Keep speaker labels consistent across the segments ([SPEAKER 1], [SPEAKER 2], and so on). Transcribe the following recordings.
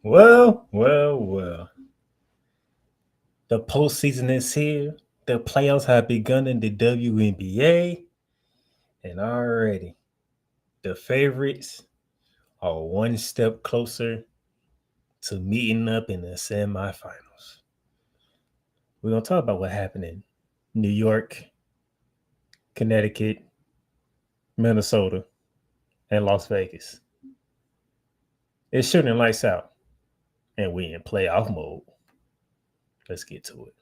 [SPEAKER 1] Well. The postseason is here. The playoffs have begun in the WNBA, and already the favorites are one step closer to meeting up in the semifinals. We're gonna talk about what happened in New York, Connecticut, Minnesota, and Las Vegas. It's shooting lights out, and we in playoff mode. Let's get to it.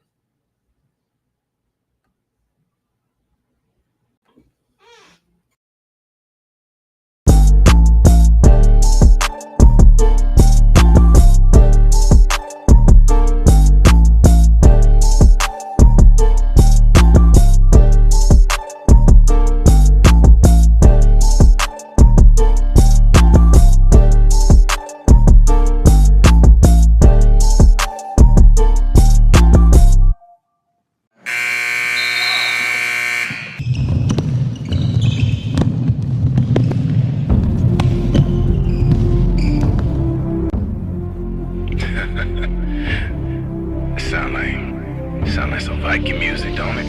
[SPEAKER 2] Sound like some Viking music, don't it?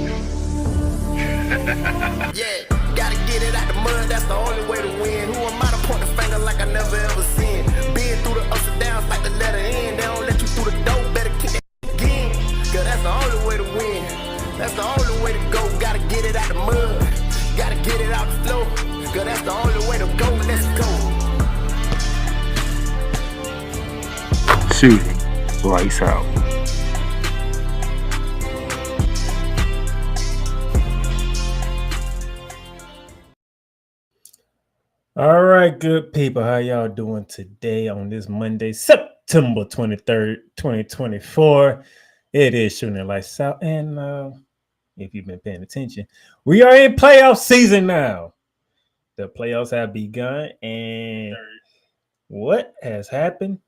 [SPEAKER 3] Yeah, gotta get it out the mud, that's the only way to win. Who am I to point the finger like I never ever seen? Been through the ups and downs like the letter N. They don't let you through the door, better kick that again. Cause that's the only way to win. That's the only way to go. Gotta get it out the mud, gotta get it out the flow. Cause that's the only way to go, let's go.
[SPEAKER 2] Shooting lights out.
[SPEAKER 1] All right, good people. How y'all doing today on this Monday, September 23rd, 2024? It is Shooting Lights Out. And if you've been paying attention, we are in playoff season now. The playoffs have begun. And what has happened?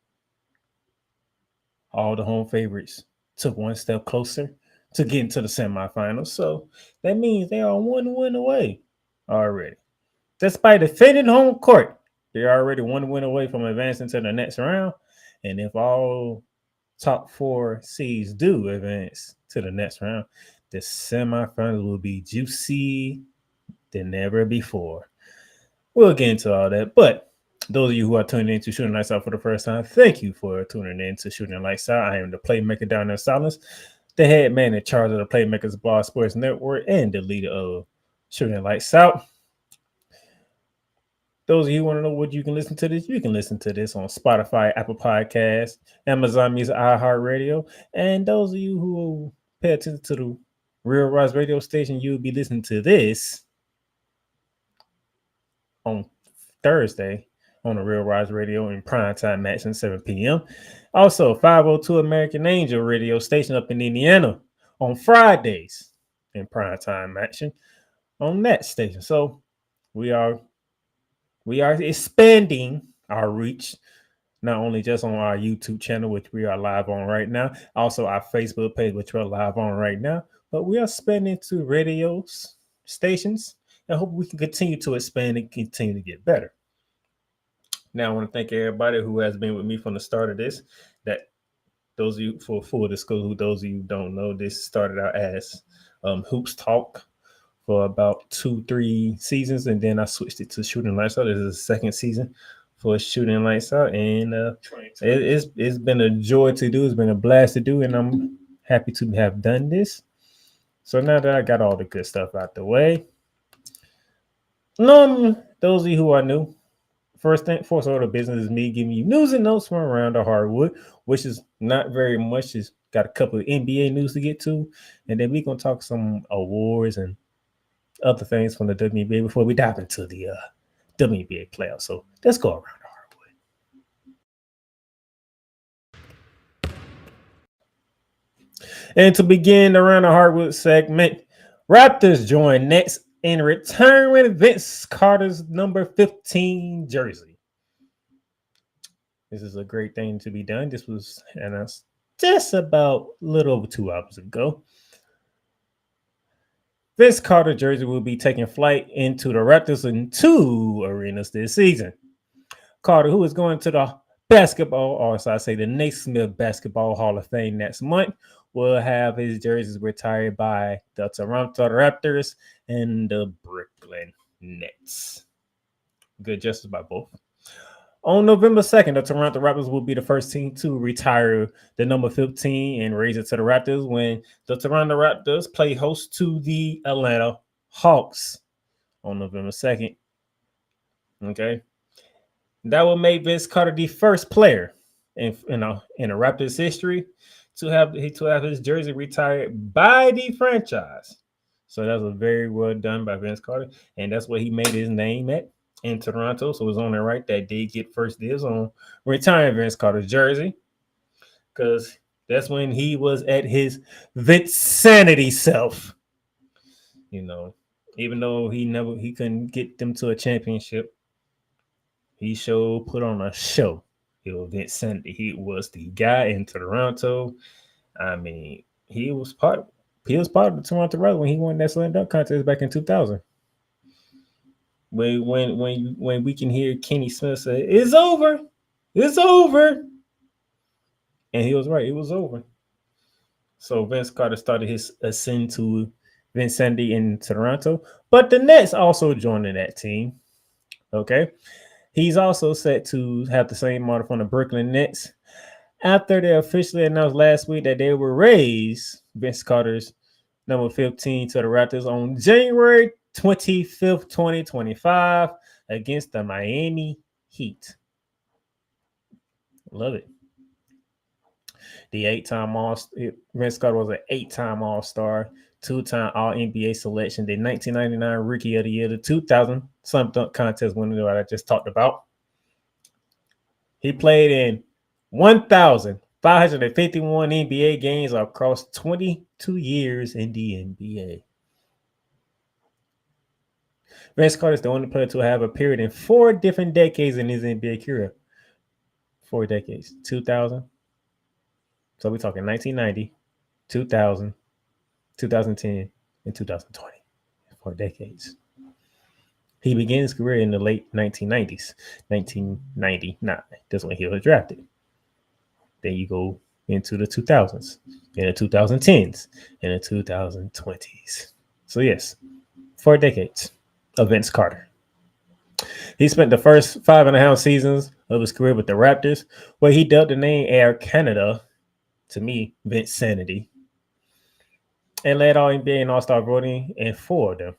[SPEAKER 1] All the home favorites took one step closer to getting to the semifinals. So that means they are one win away already. Despite defending home court, they're already one win away from advancing to the next round. And if all top four seeds do advance to the next round, the semifinals will be juicy than ever before. We'll get into all that. But those of you who are tuning in to Shooting Lights Out for the first time, thank you for tuning in to Shooting Lights Out. I am the playmaker down there in silence, the head man in charge of the Playmakers Bar Sports Network, and the leader of Shooting Lights Out. Those of you who want to know what you can listen to this, you can listen to this on Spotify, Apple Podcasts, Amazon Music, iHeartRadio. And those of you who pay attention to the Real Rise radio station, you'll be listening to this on Thursday on the Real Rise Radio in primetime action, 7 p.m. Also, 502 American Angel radio station up in Indiana on Fridays in primetime action on that station. So we are expanding our reach, not only just on our YouTube channel, which we are live on right now, also our Facebook page, which we're live on right now, but we are expanding to radio stations, and hope we can continue to expand and continue to get better. Now, I want to thank everybody who has been with me from the start of this. That those of you, for full disclosure, those of you who don't know, this started out as Hoops Talk for about 2-3 seasons, and then I switched it to Shooting Lights Out. This is the second season for Shooting Lights Out, and it's been a joy to do. It's been a blast to do, and I'm happy to have done this. So now that I got all the good stuff out the way, those of you who are new, first order of business is me giving you news and notes from around the hardwood, which is not very much. It's got a couple of NBA news to get to, and then we're gonna talk some awards and other things from the WNBA before we dive into the WNBA playoffs. So let's go around the hardwood. And to begin around the hardwood segment, Raptors join Nets in return with Vince Carter's number 15 jersey. This is a great thing to be done. This was announced just about a little over 2 hours ago. Vince Carter jersey will be taking flight into the Raptors in 2 arenas this season. Carter, who is going to the basketball, or so I say the Naismith Basketball Hall of Fame next month, will have his jerseys retired by the Toronto Raptors and the Brooklyn Nets. Good justice by both. On November 2nd, the Toronto Raptors will be the first team to retire the number 15 and raise it to the Raptors when the Toronto Raptors play host to the Atlanta Hawks on November 2nd. Okay. That will make Vince Carter the first player in the Raptors history to have his jersey retired by the franchise. So that was very well done by Vince Carter, and that's what he made his name at in Toronto. So it's only right that they get first dibs on retiring Vince Carter's jersey, because that's when he was at his Vinsanity self. You know, even though he couldn't get them to a championship, he put on a show. He was Vinsanity. He was the guy in Toronto. I mean, he was part of the Toronto Raptors when he won that slam dunk contest back in 2000. When we can hear Kenny Smith say, "It's over, it's over," and he was right, it was over. So Vince Carter started his ascent to Vinsanity in Toronto, but the Nets also joined in that team. Okay, he's also set to have the same model from the Brooklyn Nets after they officially announced last week that they will raise Vince Carter's number 15 to the Raptors on January 25th, 2025 against the Miami Heat. Love it. The 8-time Vince Carter was an 8-time All-Star, 2-time All-NBA selection, the 1999 Rookie of the Year, the 2000 Slam Dunk Contest winner that I just talked about. He played in 1,551 NBA games across 22 years in the NBA. Vince Carter is the only player to have appeared in 4 different decades in his NBA career. 4 decades. 2000. So we're talking 1990, 2000, 2010, and 2020. 4 decades. He began his career in the late 1990s. 1999. That's when he was drafted. Then you go into the 2000s, in the 2010s, and the 2020s. So yes, 4 decades of Vince Carter. He spent the first 5.5 seasons of his career with the Raptors, where he dubbed the name Air Canada, to me, Vinsanity, and led all NBA and All-Star voting in 4 of them.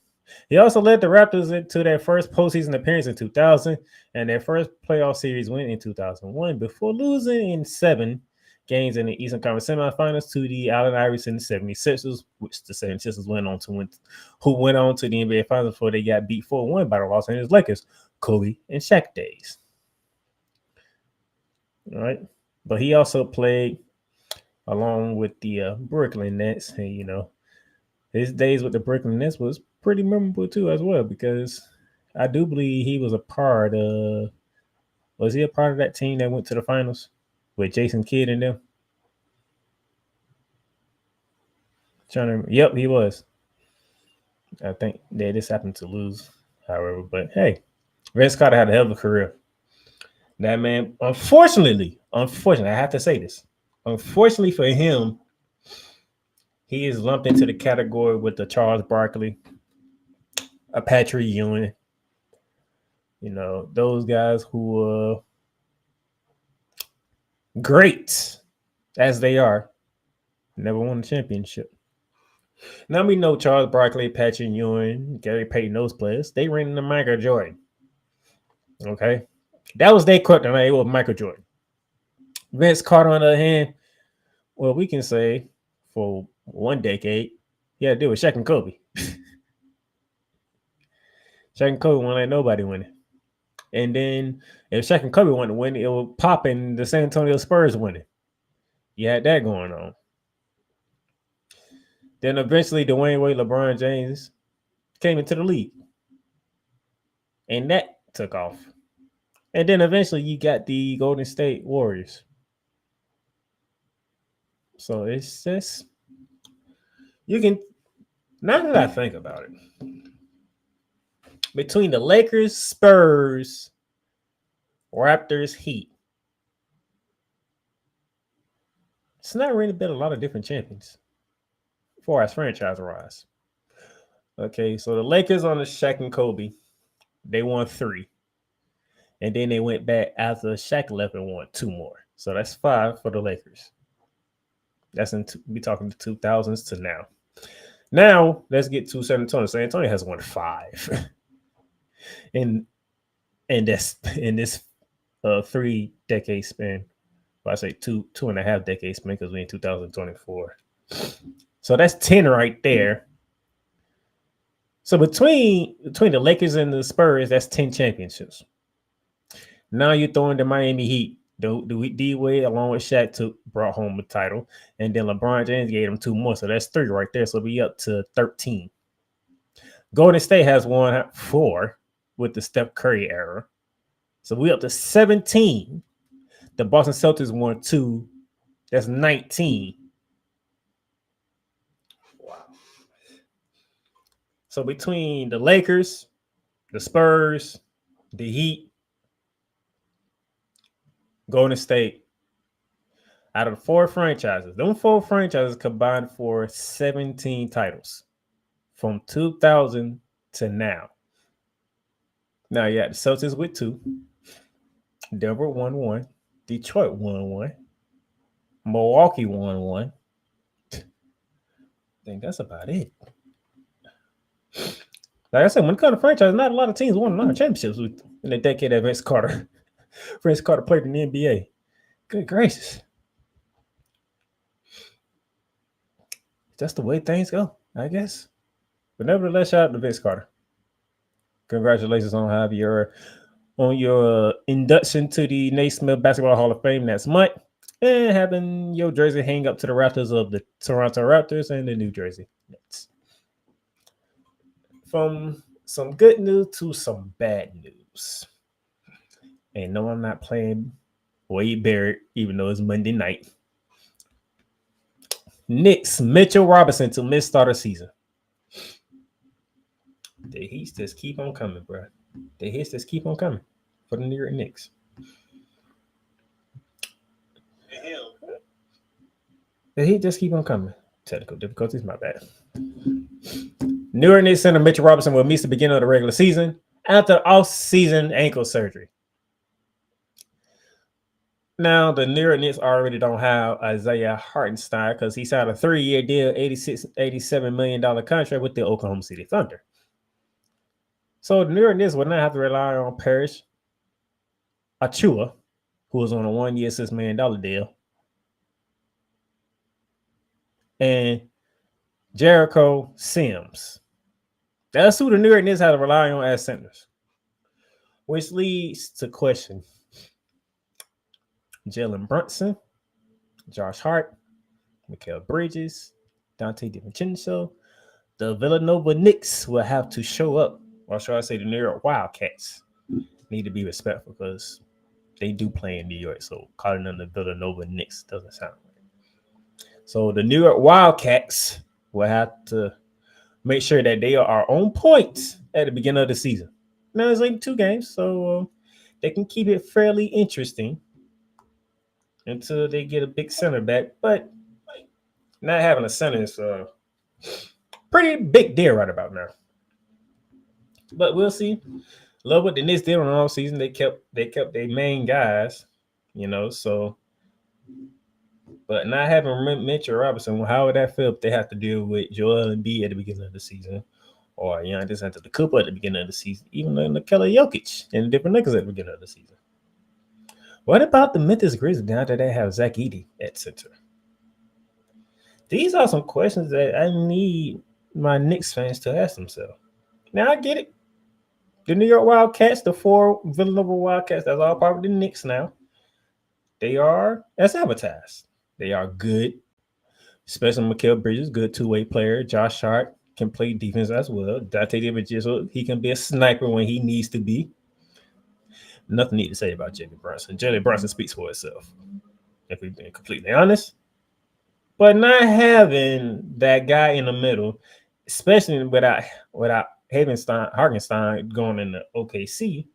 [SPEAKER 1] He also led the Raptors into their first postseason appearance in 2000 and their first playoff series win in 2001 before losing in 7 games in the Eastern Conference semifinals to the Allen Iverson 76ers, which the 76ers went on to the NBA Finals before they got beat 4-1 by the Los Angeles Lakers, Kobe and Shaq days. All right. But he also played along with the Brooklyn Nets. And, his days with the Brooklyn Nets was pretty memorable too as well, because I do believe he was a part of that team that went to the finals with Jason Kidd and them? Yep, he was. I think they just happened to lose, however. But hey, Vince Carter had a hell of a career. That man, unfortunately, I have to say this. Unfortunately for him, he is lumped into the category with the Charles Barkley, a Patrick Ewing. Those guys who were great as they are, never won a championship. Now we know Charles Barkley, Patrick Ewing, Gary Payton, those players, they ran into Michael Jordan. Okay? That was their kryptonite with Michael Jordan. Vince Carter, on the other hand, well, we can say for 1 decade, he had to deal with Shaq and Kobe. Shaq and Kobe won't let nobody win it. And then if Shaq and Kobe want to win, it will pop in the San Antonio Spurs winning. You had that going on. Then eventually Dwayne Wade, LeBron James came into the league. And that took off. And then eventually you got the Golden State Warriors. So it's just, now that I think about it, between the Lakers, Spurs, Raptors, Heat, it's not really been a lot of different champions as far as franchise wise. Okay, so the Lakers on the Shaq and Kobe, they won 3. And then they went back after Shaq left and won 2 more. So that's 5 for the Lakers. That's we talking the 2000s to now. Now let's get to San Antonio. San Antonio has won 5, in this 3-decade span. Well, I say 2.5 decade span because we're in 2024. So that's 10 right there. So between the Lakers and the Spurs, that's 10 championships. Now you're throwing the Miami Heat. The D-Wade, along with Shaq, brought home a title. And then LeBron James gave him 2 more. So that's 3 right there. So we up to 13. Golden State has won 4 with the Steph Curry era. So we up to 17. The Boston Celtics won 2. That's 19. Wow. So between the Lakers, the Spurs, the Heat, Golden State, out of the 4 franchises, them 4 franchises combined for 17 titles from 2000 to now. Now you got the Celtics with 2, Denver won 1, Detroit won 1, Milwaukee won 1. I think that's about it. Like I said, when it comes to franchise, not a lot of teams won a lot of championships in the decade that Vince Carter played in the NBA. Good gracious. That's the way things go, I guess. But nevertheless, shout out to Vince Carter. Congratulations on your induction to the Naismith Basketball Hall of Fame next month, and having your jersey hang up to the rafters of the Toronto Raptors and the New Jersey Nets. From some good news to some bad news. And no, I'm not playing Wade Barrett, even though it's Monday night. Knicks, Mitchell Robinson to miss start of season. The Heat just keep on coming, bro. The hits just keep on coming for the New York Knicks. The Heat just keep on coming. Technical difficulties, my bad. New York Knicks center Mitchell Robinson will miss the beginning of the regular season after off-season ankle surgery. Now, the New York Knicks already don't have Isaiah Hartenstein because he signed a 3-year deal, $87 million contract with the Oklahoma City Thunder. So the New York Knicks will not have to rely on Parrish Achua, who was on a 1-year, $6 million deal, and Jericho Sims. That's who the New York Knicks have to rely on as centers, which leads to question Jalen Brunson, Josh Hart, Mikal Bridges, Dante DiVincenzo. The Villanova Knicks will have to show up, or should I say the New York Wildcats need to be respectful because they do play in New York, so calling them the Villanova Knicks doesn't sound right. So the New York Wildcats will have to make sure that they are on point at the beginning of the season. Now, it's only 2 games, so they can keep it fairly interesting until they get a big center back. But not having a center is a pretty big deal right about now. But we'll see. Love what the Knicks did on the offseason. They kept their main guys, so. But not having Mitchell Robinson, how would that feel if they have to deal with Joel Embiid at the beginning of the season, or Giannis Antetokounmpo at the beginning of the season, even though Nikola Jokic and different niggas at the beginning of the season? What about the Memphis Grizzlies now that they have Zach Edey at center? These are some questions that I need my Knicks fans to ask themselves. Now, I get it. The New York Wildcats, the 4 Villanova Wildcats, that's all part of the Knicks now. They are as advertised. They are good, especially Mikal Bridges, good 2-way player. Josh Hart can play defense as well. Dante DiVincenzo, he can be a sniper when he needs to be. Nothing need to say about Jalen Brunson. Jalen Brunson speaks for itself, if we've been completely honest. But not having that guy in the middle, especially without Hartenstein going into OKC,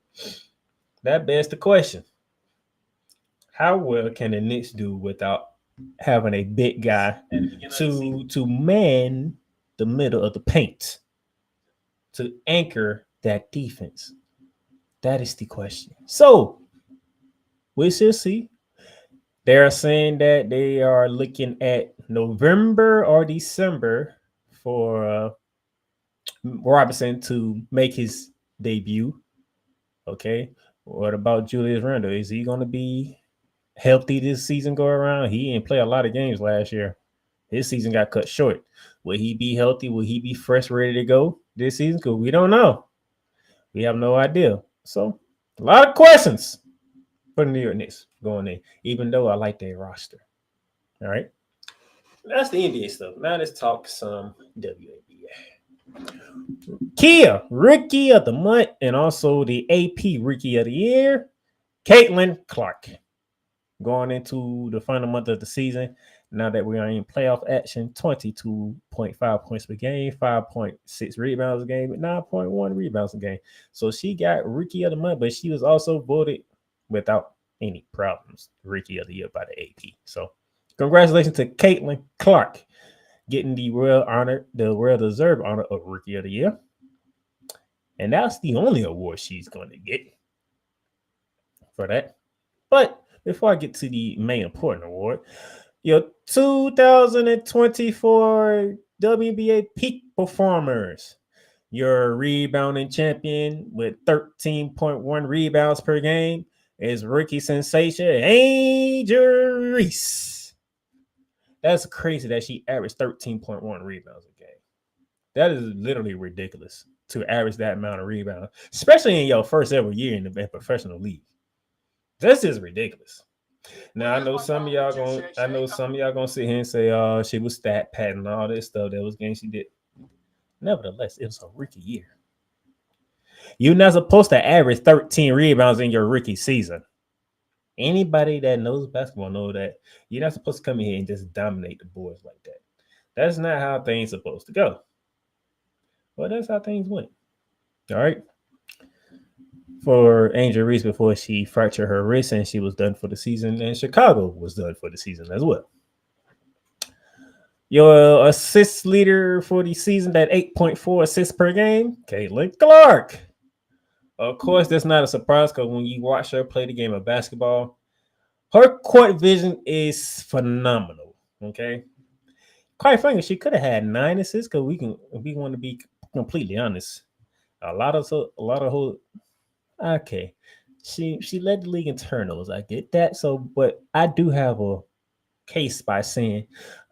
[SPEAKER 1] that begs the question: how well can the Knicks do without having a big guy to man the middle of the paint to anchor that defense? That is the question. So we shall see. They're saying that they are looking at November or December for Robinson to make his debut. Okay. What about Julius Randle? Is he going to be healthy this season go around? He didn't play a lot of games last year. His season got cut short. Will he be healthy? Will he be fresh, ready to go this season? Because we don't know. We have no idea. So, a lot of questions for the New York Knicks going in, even though I like their roster. All right. That's the NBA stuff. Now let's talk some WNBA. Kia, Rookie of the Month, and also the AP Rookie of the Year, Caitlin Clak. Going into the final month of the season, now that we are in playoff action, 22.5 points per game, 5.6 rebounds a game, and 9.1 rebounds a game. So she got Rookie of the Month, but she was also voted without any problems Rookie of the Year by the AP. So congratulations to Caitlin Clak getting the well-deserved honor of Rookie of the Year. And that's the only award she's going to get for that. But before I get to the main important award, your 2024 WNBA Peak Performers, your rebounding champion with 13.1 rebounds per game is rookie sensation Angel Reese. That's crazy that she averaged 13.1 rebounds a game. That is literally ridiculous to average that amount of rebounds, especially in your first ever year in the professional league. This is ridiculous. Now I know some of y'all gonna sit here and say, "Oh, she was stat padding and all this stuff." That was games she did. Nevertheless, it was a rookie year. You're not supposed to average 13 rebounds in your rookie season. Anybody that knows basketball knows that you're not supposed to come in here and just dominate the boards like that. That's not how things are supposed to go. Well, that's how things went. All right. For Angel Reese before she fractured her wrist and she was done for the season, and Chicago was done for the season as well. Your assist leader for the season at 8.4 assists per game, Caitlin Clak. Of course, that's not a surprise because when you watch her play the game of basketball, her court vision is phenomenal. Okay. Quite frankly, she could have had 9 assists because we want to be completely honest. A lot of okay. She led the league in turnovers. I get that. So, but I do have a case by saying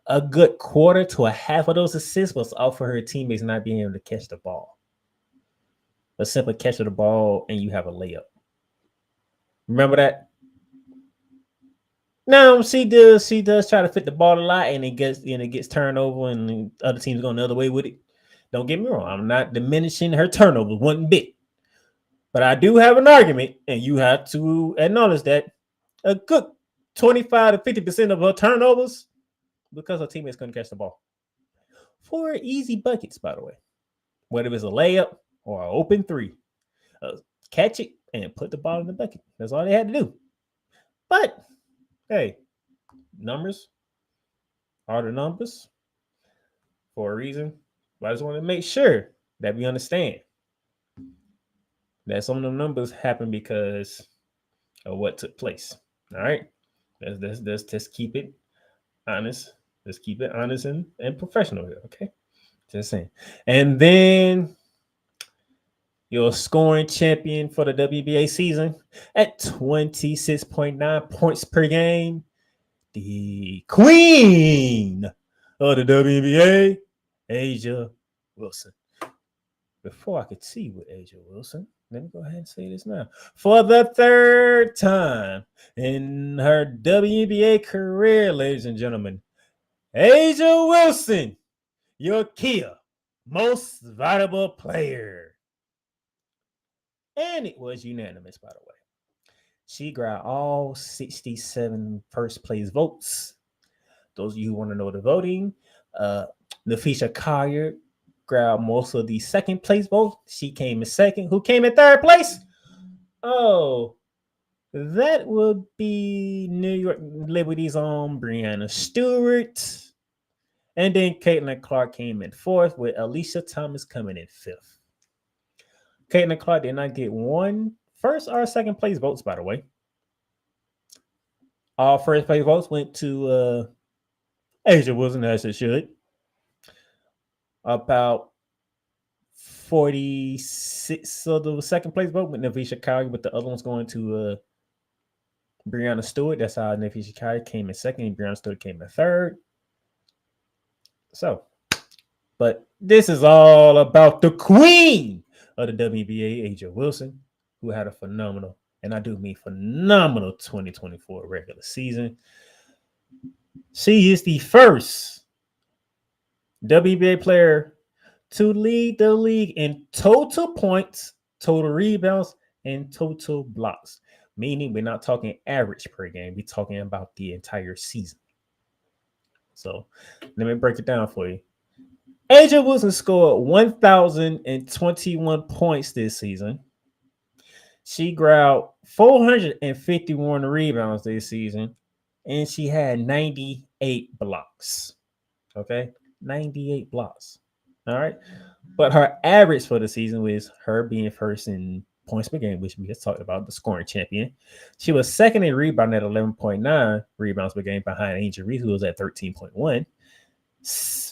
[SPEAKER 1] a good quarter to a half of those assists was off for her teammates not being able to catch the ball. A simple catch of the ball and you have a layup. Remember that? No, she does try to fit the ball a lot and it gets turned over and the other teams going the other way with it. Don't get me wrong. I'm not diminishing her turnovers one bit. But I do have an argument, and you have to acknowledge that a good 25 to 50% of her turnovers because her teammates couldn't catch the ball. 4 easy buckets, by the way. Whether it's a layup or an open 3. Catch it and put the ball in the bucket. That's all they had to do. But, hey, numbers are the numbers for a reason. But I just want to make sure that we understand that some of the numbers happen because of what took place. All right. Let's just keep it honest. Let's keep it honest and professional here. Okay. Just saying. And then your scoring champion for the WNBA season at 26.9 points per game. The queen of the WNBA, A'ja Wilson. Before I could see with A'ja Wilson, let me go ahead and say this now. For the 3rd time in her WNBA career, ladies and gentlemen, A'ja Wilson, your Kia most valuable player. And it was unanimous, by the way. She grabbed all 67 first place votes. Those of you who want to know the voting, Napheesa Collier grabbed most of the second place votes. She came in second. Who came in third place? Oh, That would be New York Liberty's own Brianna Stewart. And then Caitlin Clark came in fourth, with Alicia Thomas coming in fifth. Caitlin Clark did not get one first or second place votes, by the way. All first place votes went to Asia Wilson, as it should. About 46. So the second place vote with Napheesa Collier, but the other one's going to Brianna Stewart. That's how Napheesa Collier came in second, and Brianna Stewart came in third. So, but this is all about the queen of the WNBA, Asia Wilson, who had a phenomenal, and I do mean phenomenal, 2024 regular season. She is the first WNBA player to lead the league in total points, total rebounds, and total blocks. Meaning we're not talking average per game. We're talking about the entire season. So let me break it down for you. Asia Wilson scored 1,021 points this season. She grabbed 451 rebounds this season, and she had 98 blocks. Okay, 98 blocks. All right, but her average for the season was her being first in points per game, which we just talked about, the scoring champion. She was second in rebound at 11.9 rebounds per game behind Angel Reese, who was at 13.1.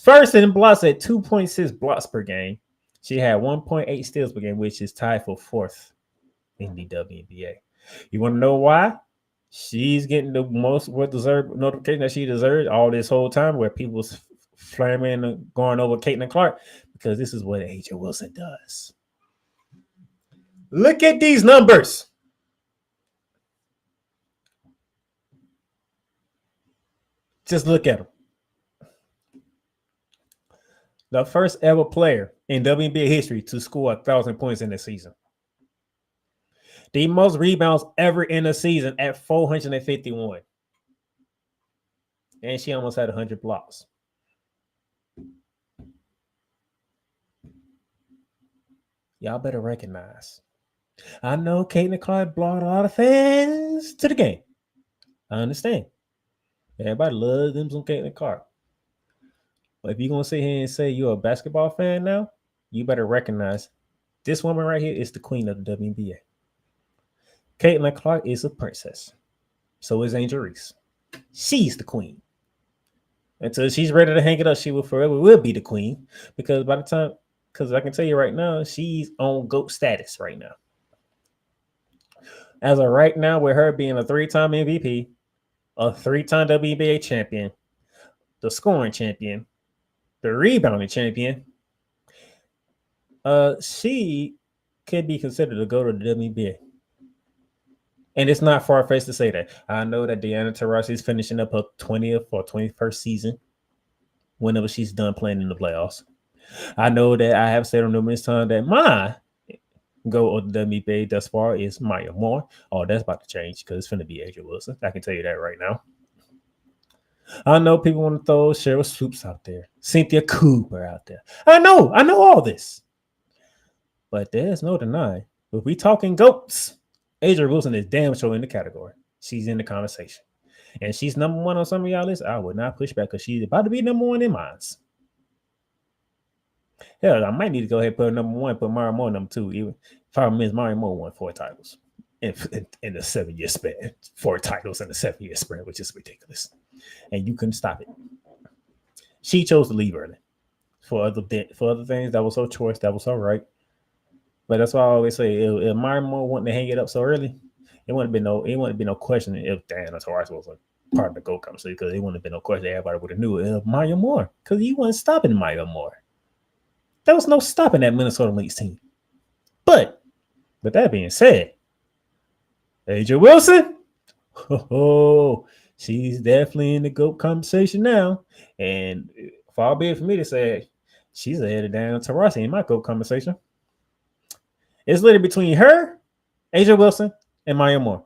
[SPEAKER 1] First in blocks at 2.6 blocks per game. She had 1.8 steals per game, which is tied for fourth in the WNBA. You want to know why? She's getting the most well-deserved notification that she deserves all this whole time, where people's flaming and going over Caitlin Clark, because this is what Asia Wilson does. Look at these numbers. Just look at them. The first ever player in WNBA history to score 1,000 points in a season. The most rebounds ever in a season at 451. And she almost had 100 blocks. Y'all better recognize. I know Caitlin Clark brought a lot of fans to the game. I understand. Everybody loves them some Caitlin Clark. But if you're going to sit here and say you're a basketball fan now, you better recognize this woman right here is the queen of the WNBA. Caitlin Clark is a princess. So is Angel Reese. She's the queen. Until she's ready to hang it up, she will forever will be the queen. Because by the time, because I can tell you right now, she's on GOAT status right now. As of right now, with her being a 3-time MVP, a 3-time WNBA champion, the scoring champion, the rebounding champion, she could be considered to go to the WNBA. And it's not far-fetched to say that. I know that Diana Taurasi is finishing up her 20th or 21st season whenever she's done playing in the playoffs. I know that I have said on numerous times that my go of the WNBA thus far is Maya Moore. Oh, that's about to change because it's going to be Asia Wilson. I can tell you that right now. I know people want to throw Cheryl Swoops out there, Cynthia Cooper out there. I know all this. But there's no denying. If we talking GOATs, Asia Wilson is damn sure in the category. She's in the conversation. And she's number one on some of y'all lists. I would not push back because she's about to be number one in mine. Hell, I might need to go ahead and put her number one, put Maya Moore number two. Even problem is Maya Moore won 4 titles in the 7-year span. 4 titles in a 7-year span, which is ridiculous. And you couldn't stop it. She chose to leave early for other things. That was her choice. That was her right. But that's why I always say, if Maya Moore wanted to hang it up so early, it wouldn't have been no question if Diana Taurasi was a part of the GOAT conversation, because it wouldn't have been no question. Everybody would have knew it. Maya Moore, because he wasn't stopping Maya Moore. There was no stopping that Minnesota Lynx team. But with that being said, Asia Wilson, she's definitely in the GOAT conversation now. And far be it for me to say she's ahead of Diana Taurasi in my GOAT conversation. It's literally between her, Asia Wilson, and Maya Moore.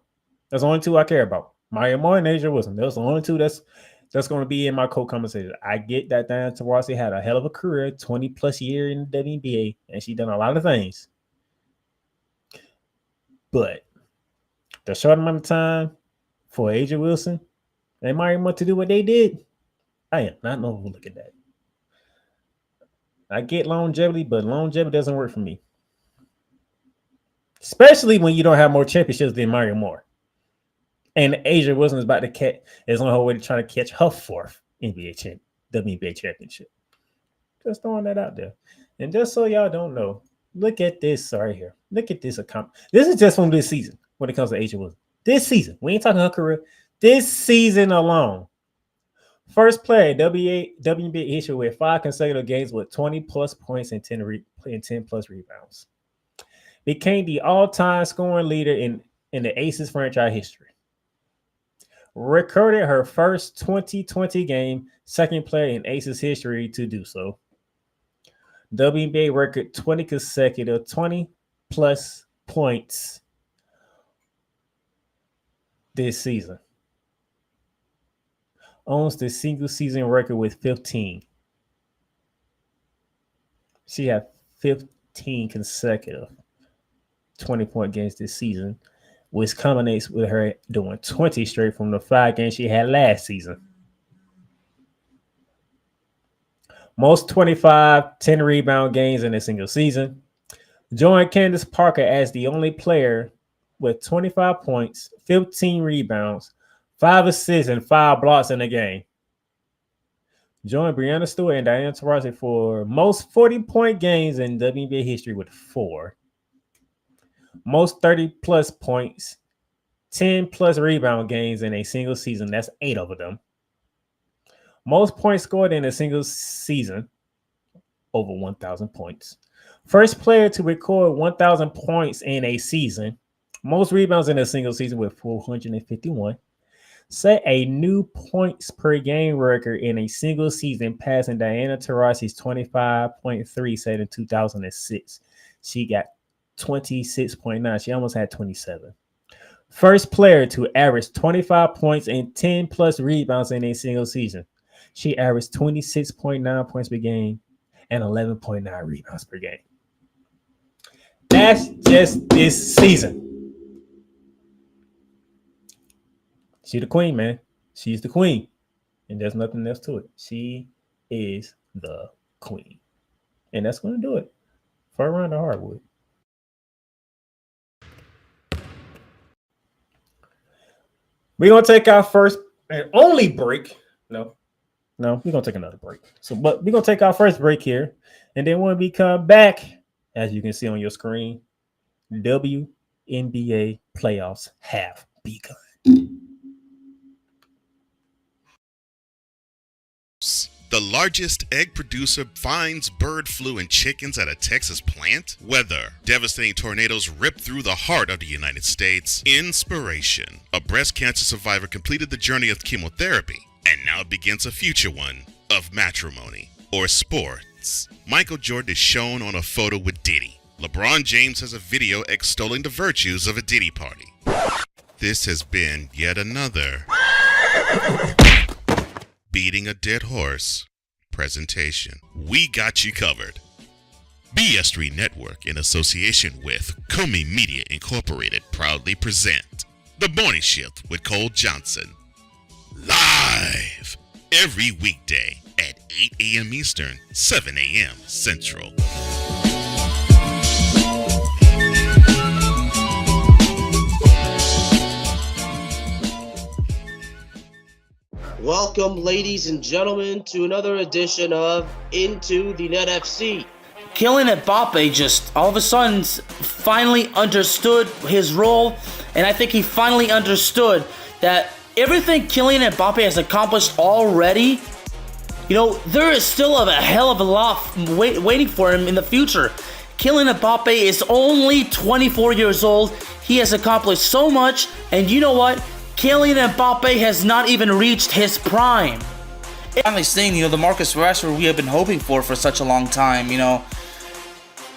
[SPEAKER 1] That's the only 2 I care about. Maya Moore and Asia Wilson. Those are the only 2 that's going to be in my GOAT conversation. I get that Diana Taurasi had a hell of a career, 20 plus years in the WNBA, and she done a lot of things. But the short amount of time for Asia Wilson and Mari Moore to do what they did, I am not overlooking at that. I get longevity, but longevity doesn't work for me. Especially when you don't have more championships than Mari Moore. And Asia Wilson is about to catch, is on her way to try to catch her fourth WNBA championship. Just throwing that out there. And just so y'all don't know, look at this right here. Look at this account. This is just from this season when it comes to Asia Wilson. This season. We ain't talking her career. This season alone. First player WNBA history with 5 consecutive games with 20 plus points and 10 plus rebounds. Became the all-time scoring leader in the Aces franchise history. Recorded her first 2020 game, second player in Aces history to do so. WNBA record 20 consecutive 20 plus points this season. Owns the single season record with 15. She had 15 consecutive 20-point games this season, which culminates with her doing 20 straight from the 5 games she had last season. Most 25 10 rebound games in a single season. Joined Candace Parker as the only player with 25 points, 15 rebounds, 5 assists, and 5 blocks in a game. Joined Breanna Stewart and Diana Taurasi for most 40-point games in WNBA history with 4. Most 30-plus points, 10-plus rebound games in a single season. That's 8 of them. Most points scored in a single season, over 1,000 points. First player to record 1,000 points in a season. Most rebounds in a single season with 451. Set a new points per game record in a single season, passing Diana Taurasi's 25.3 set in 2006. She got 26.9. She almost had 27. First player to average 25 points and 10 plus rebounds in a single season. She averaged 26.9 points per game and 11.9 rebounds per game. That's just this season. She's the queen, man. She's the queen. And there's nothing else to it. She is the queen. And that's going to do it for Around the Hardwood. We're going to take our first and only break. No, we're going to take another break. But we're going to take our first break here. And then when we come back, as you can see on your screen, WNBA playoffs have begun.
[SPEAKER 4] The largest egg producer finds bird flu in chickens at a Texas plant. Weather. Devastating tornadoes rip through the heart of the United States. Inspiration. A breast cancer survivor completed the journey of chemotherapy, and now begins a future one of matrimony or sports. Michael Jordan is shown on a photo with Diddy. LeBron James has a video extolling the virtues of a Diddy party. This has been yet another Beating a Dead Horse presentation. We got you covered. BS3 Network, in association with Comey Media Incorporated, proudly present The Morning Shift with Cole Johnson. Live every weekday at 8 a.m. Eastern, 7 a.m. Central.
[SPEAKER 5] Welcome, ladies and gentlemen, to another edition of Into the Net FC. Kylian Mbappe just all of a sudden finally understood his role, and I think he finally understood that everything Kylian Mbappe has accomplished already, there is still a hell of a lot waiting for him in the future. Kylian Mbappe is only 24 years old. He has accomplished so much, and you know what? Kylian Mbappe has not even reached his prime. Finally seeing, the Marcus Rashford we have been hoping for such a long time,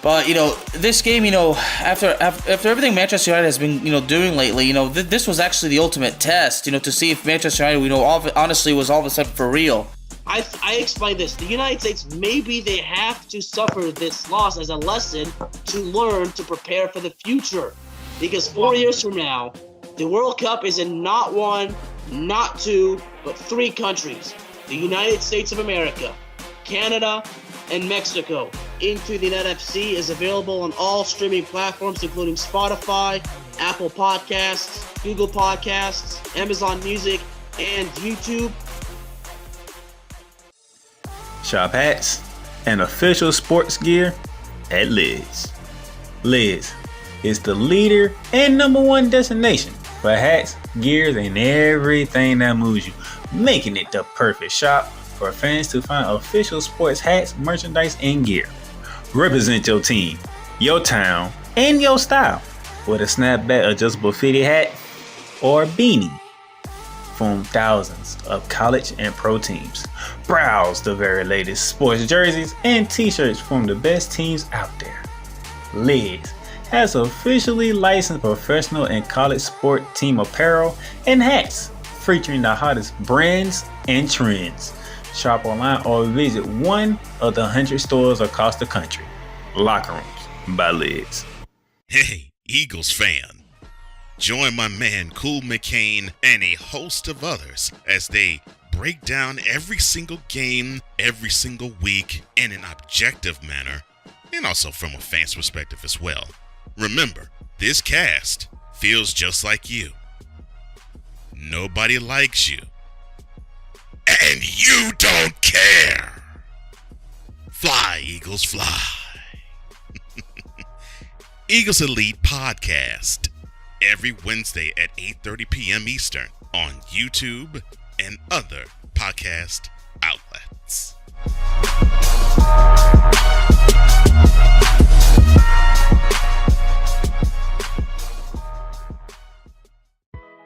[SPEAKER 5] But, this game, after everything Manchester United has been, doing lately, this was actually the ultimate test, to see if Manchester United, honestly was all of a sudden for real. I explained this. The United States, maybe they have to suffer this loss as a lesson to learn to prepare for the future. Because 4 years from now, The World Cup is in not one, not two, but 3 countries. The United States of America, Canada, and Mexico. Into the Net FC is available on all streaming platforms, including Spotify, Apple Podcasts, Google Podcasts, Amazon Music, and YouTube.
[SPEAKER 1] Shop hats and official sports gear at Liz. Liz is the leader and #1 destination for hats, gears, and everything that moves you, making it the perfect shop for fans to find official sports hats, merchandise, and gear. Represent your team, your town, and your style with a snapback adjustable fitted hat or beanie from thousands of college and pro teams. Browse the very latest sports jerseys and t-shirts from the best teams out there. Liz has officially licensed professional and college sport team apparel and hats featuring the hottest brands and trends. Shop online or visit one of the 100 stores across the country. Locker Rooms by Liz.
[SPEAKER 4] Hey, Eagles fan. Join my man Cool McCain and a host of others as they break down every single game, every single week in an objective manner, and also from a fan's perspective as well. Remember, this cast feels just like you. Nobody likes you. And you don't care. Fly, Eagles, fly. Eagles Elite Podcast. Every Wednesday at 8:30 p.m. Eastern on YouTube and other podcast outlets.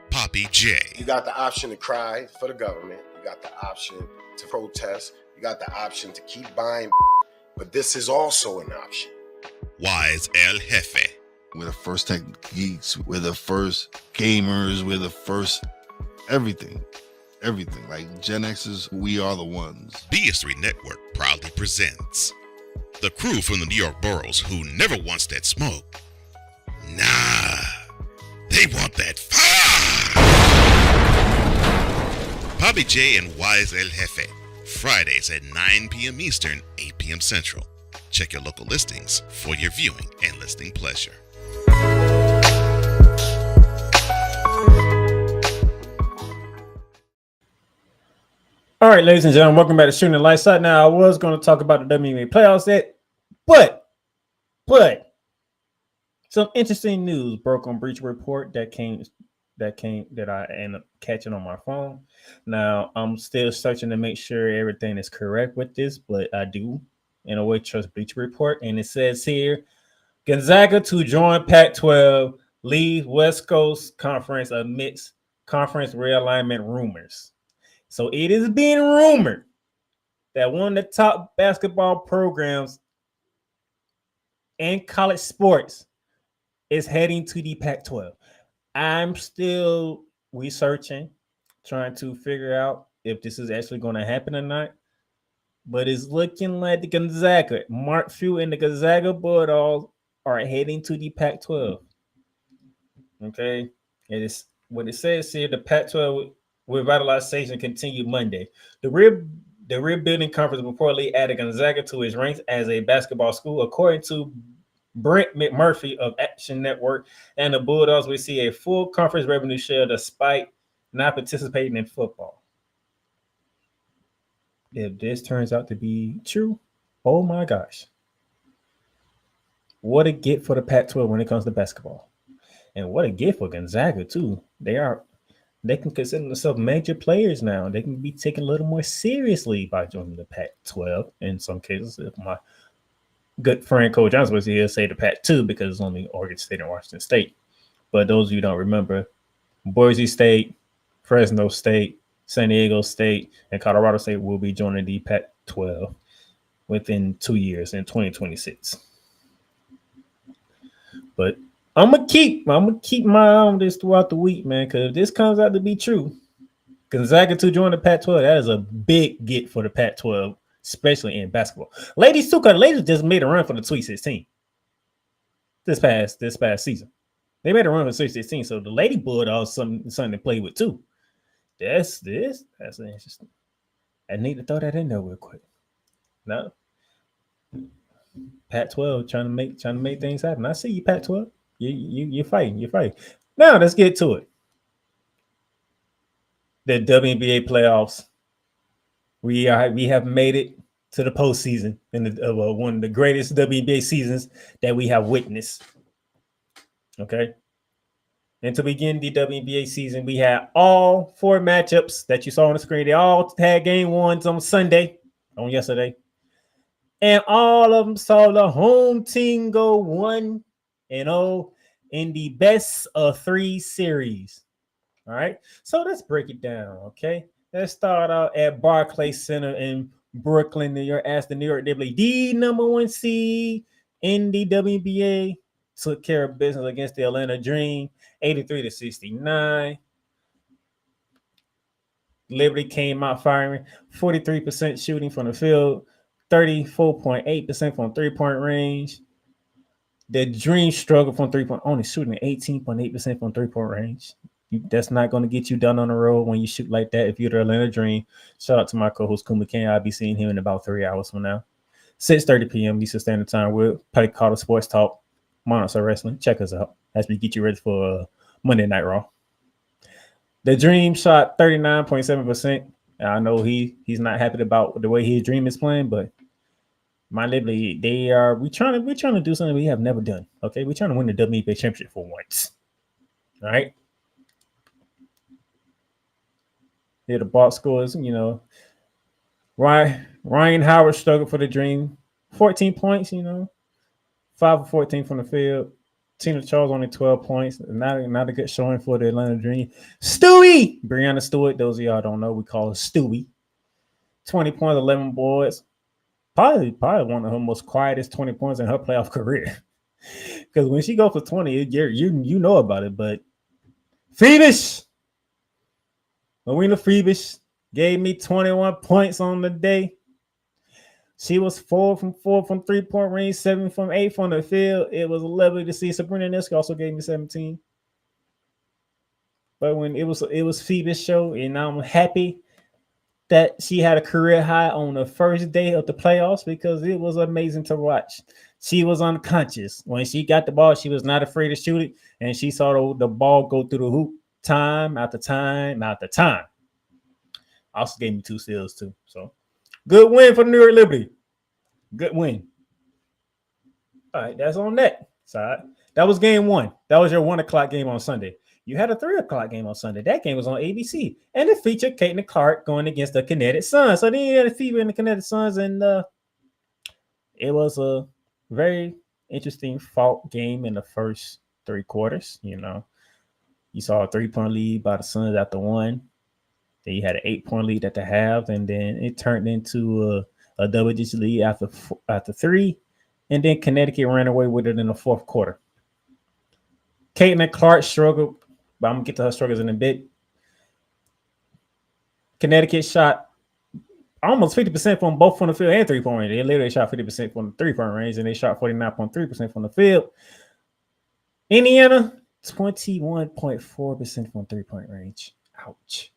[SPEAKER 4] Poppy J.
[SPEAKER 6] You got the option to cry for the government. You got the option to protest. You got the option to keep buying, but this is also an option.
[SPEAKER 4] Wise El Jefe.
[SPEAKER 7] We're the first tech geeks. We're the first gamers. We're the first everything. Everything. Like Gen X's, we are the ones.
[SPEAKER 4] BS3 Network proudly presents the crew from the New York boroughs who never wants that smoke. Nah, they want that fire. Poppy J and Wise El Jefe. Fridays at 9 p.m. Eastern, 8 p.m. Central. Check your local listings for your viewing and listening pleasure.
[SPEAKER 1] All right, ladies and gentlemen, welcome back to Shooting the Lights Out. Now, I was going to talk about the WNBA Playoffs yet, but some interesting news broke on Breach Report that I ended up catching on my phone. Now, I'm still searching to make sure everything is correct with this, but I do, in a way, trust Breach Report. And it says here, Gonzaga to join Pac-12, leave West Coast Conference amidst conference realignment rumors. So it is being rumored that one of the top basketball programs in college sports is heading to the Pac-12. I'm still researching, trying to figure out if this is actually going to happen or not. But it's looking like the Gonzaga, Mark Few and the Gonzaga Bulldogs are heading to the Pac-12. Okay, it is what it says here. The Pac-12 revitalization continued Monday. The rebuilding conference reportedly added Gonzaga to its ranks as a basketball school, according to Brent McMurphy of Action Network, and the Bulldogs will see a full conference revenue share despite not participating in football. If this turns out to be true, oh my gosh. What a get for the Pac-12 when it comes to basketball. And what a gift for Gonzaga, too. They can consider themselves major players now. They can be taken a little more seriously by joining the Pac-12. In some cases, if my good friend Cole Johnson was here, say the Pac-2 because it's only Oregon State and Washington State. But those of you who don't remember, Boise State, Fresno State, San Diego State, and Colorado State will be joining the Pac-12 within 2 years in 2026. But I'm gonna keep my eye on this throughout the week, man, because if this comes out to be true, Gonzaga to join the Pac-12, that is a big get for the Pac-12, especially in basketball. Ladies too, because ladies just made a run for the Sweet 16 this past season. They made a run for 6-16, so the Lady Bulldogs something to play with too. That's interesting. I need to throw that in there real quick. No, Pac-12 trying to make things happen. I see you, Pac-12. You're fighting. Now let's get to it. The WNBA playoffs. We have made it to the postseason in one of the greatest WNBA seasons that we have witnessed. Okay. And to begin the WNBA season, we had all 4 matchups that you saw on the screen. They all had game 1s on yesterday. And all of them saw the home team go 1-0 in the best of 3 series. All right. So let's break it down. Okay. Let's start out at Barclays Center in Brooklyn, New York, as the New York Liberty, the number 1 seed in the WNBA, took care of business against the Atlanta Dream, 83-69. Liberty came out firing 43% shooting from the field, 34.8% from 3-point range. The Dream struggled from 3-point, only shooting 18.8% from 3-point range. That's not going to get you done on the road when you shoot like that. If you're the Atlanta Dream, shout out to my co-host Kuma King. I'll be seeing him in about 3 hours from now. 6:30 p.m. Eastern Standard Time. We'll probably call the Sports Talk, Monster Wrestling. Check us out as we get you ready for Monday Night Raw. The Dream shot 39.7%. I know he's not happy about the way his Dream is playing, but my Liberty, we're trying to do something we have never done. Okay, we're trying to win the WNBA championship for once. All right. Here the box scores, Ryan Howard struggled for the Dream. 14 points, 5 of 14 from the field. Tina Charles only 12 points. Not a good showing for the Atlanta Dream. Stewie! Brianna Stewart, those of y'all don't know, we call her Stewie. 20 points, 11 boards. Probably one of her most quietest 20 points in her playoff career. Because when she goes for 20, you know about it. But Phoenix! Marina Phoebus gave me 21 points on the day. She was 4 from 3-point range, 7 from 8 from the field. It was lovely to see. Sabrina Niska also gave me 17. But when it was Phoebus' show, and I'm happy that she had a career high on the first day of the playoffs because it was amazing to watch. She was unconscious. When she got the ball, she was not afraid to shoot it, and she saw the ball go through the hoop time after time after time. Also gave me 2 steals too. So good win for the New York Liberty. Good win. All right, that's on that side. That was game 1. That was your 1 o'clock game on Sunday. You had a 3 o'clock game on Sunday. That game was on ABC. And it featured Caitlin Clak going against the Connecticut Sun. So then you had a fever in the Connecticut Suns, and it was a very interesting fought game in the first 3 quarters. You saw a 3-point lead by the Suns after 1. Then you had an 8-point lead at the half, and then it turned into a double-digit lead after 3. And then Connecticut ran away with it in the 4th quarter. Caitlin Clak struggled, but I'm going to get to her struggles in a bit. Connecticut shot almost 50% from both from the field and 3-point range. They literally shot 50% from the 3-point range, and they shot 49.3% from the field. Indiana, 21.4% from 3-point range. Ouch.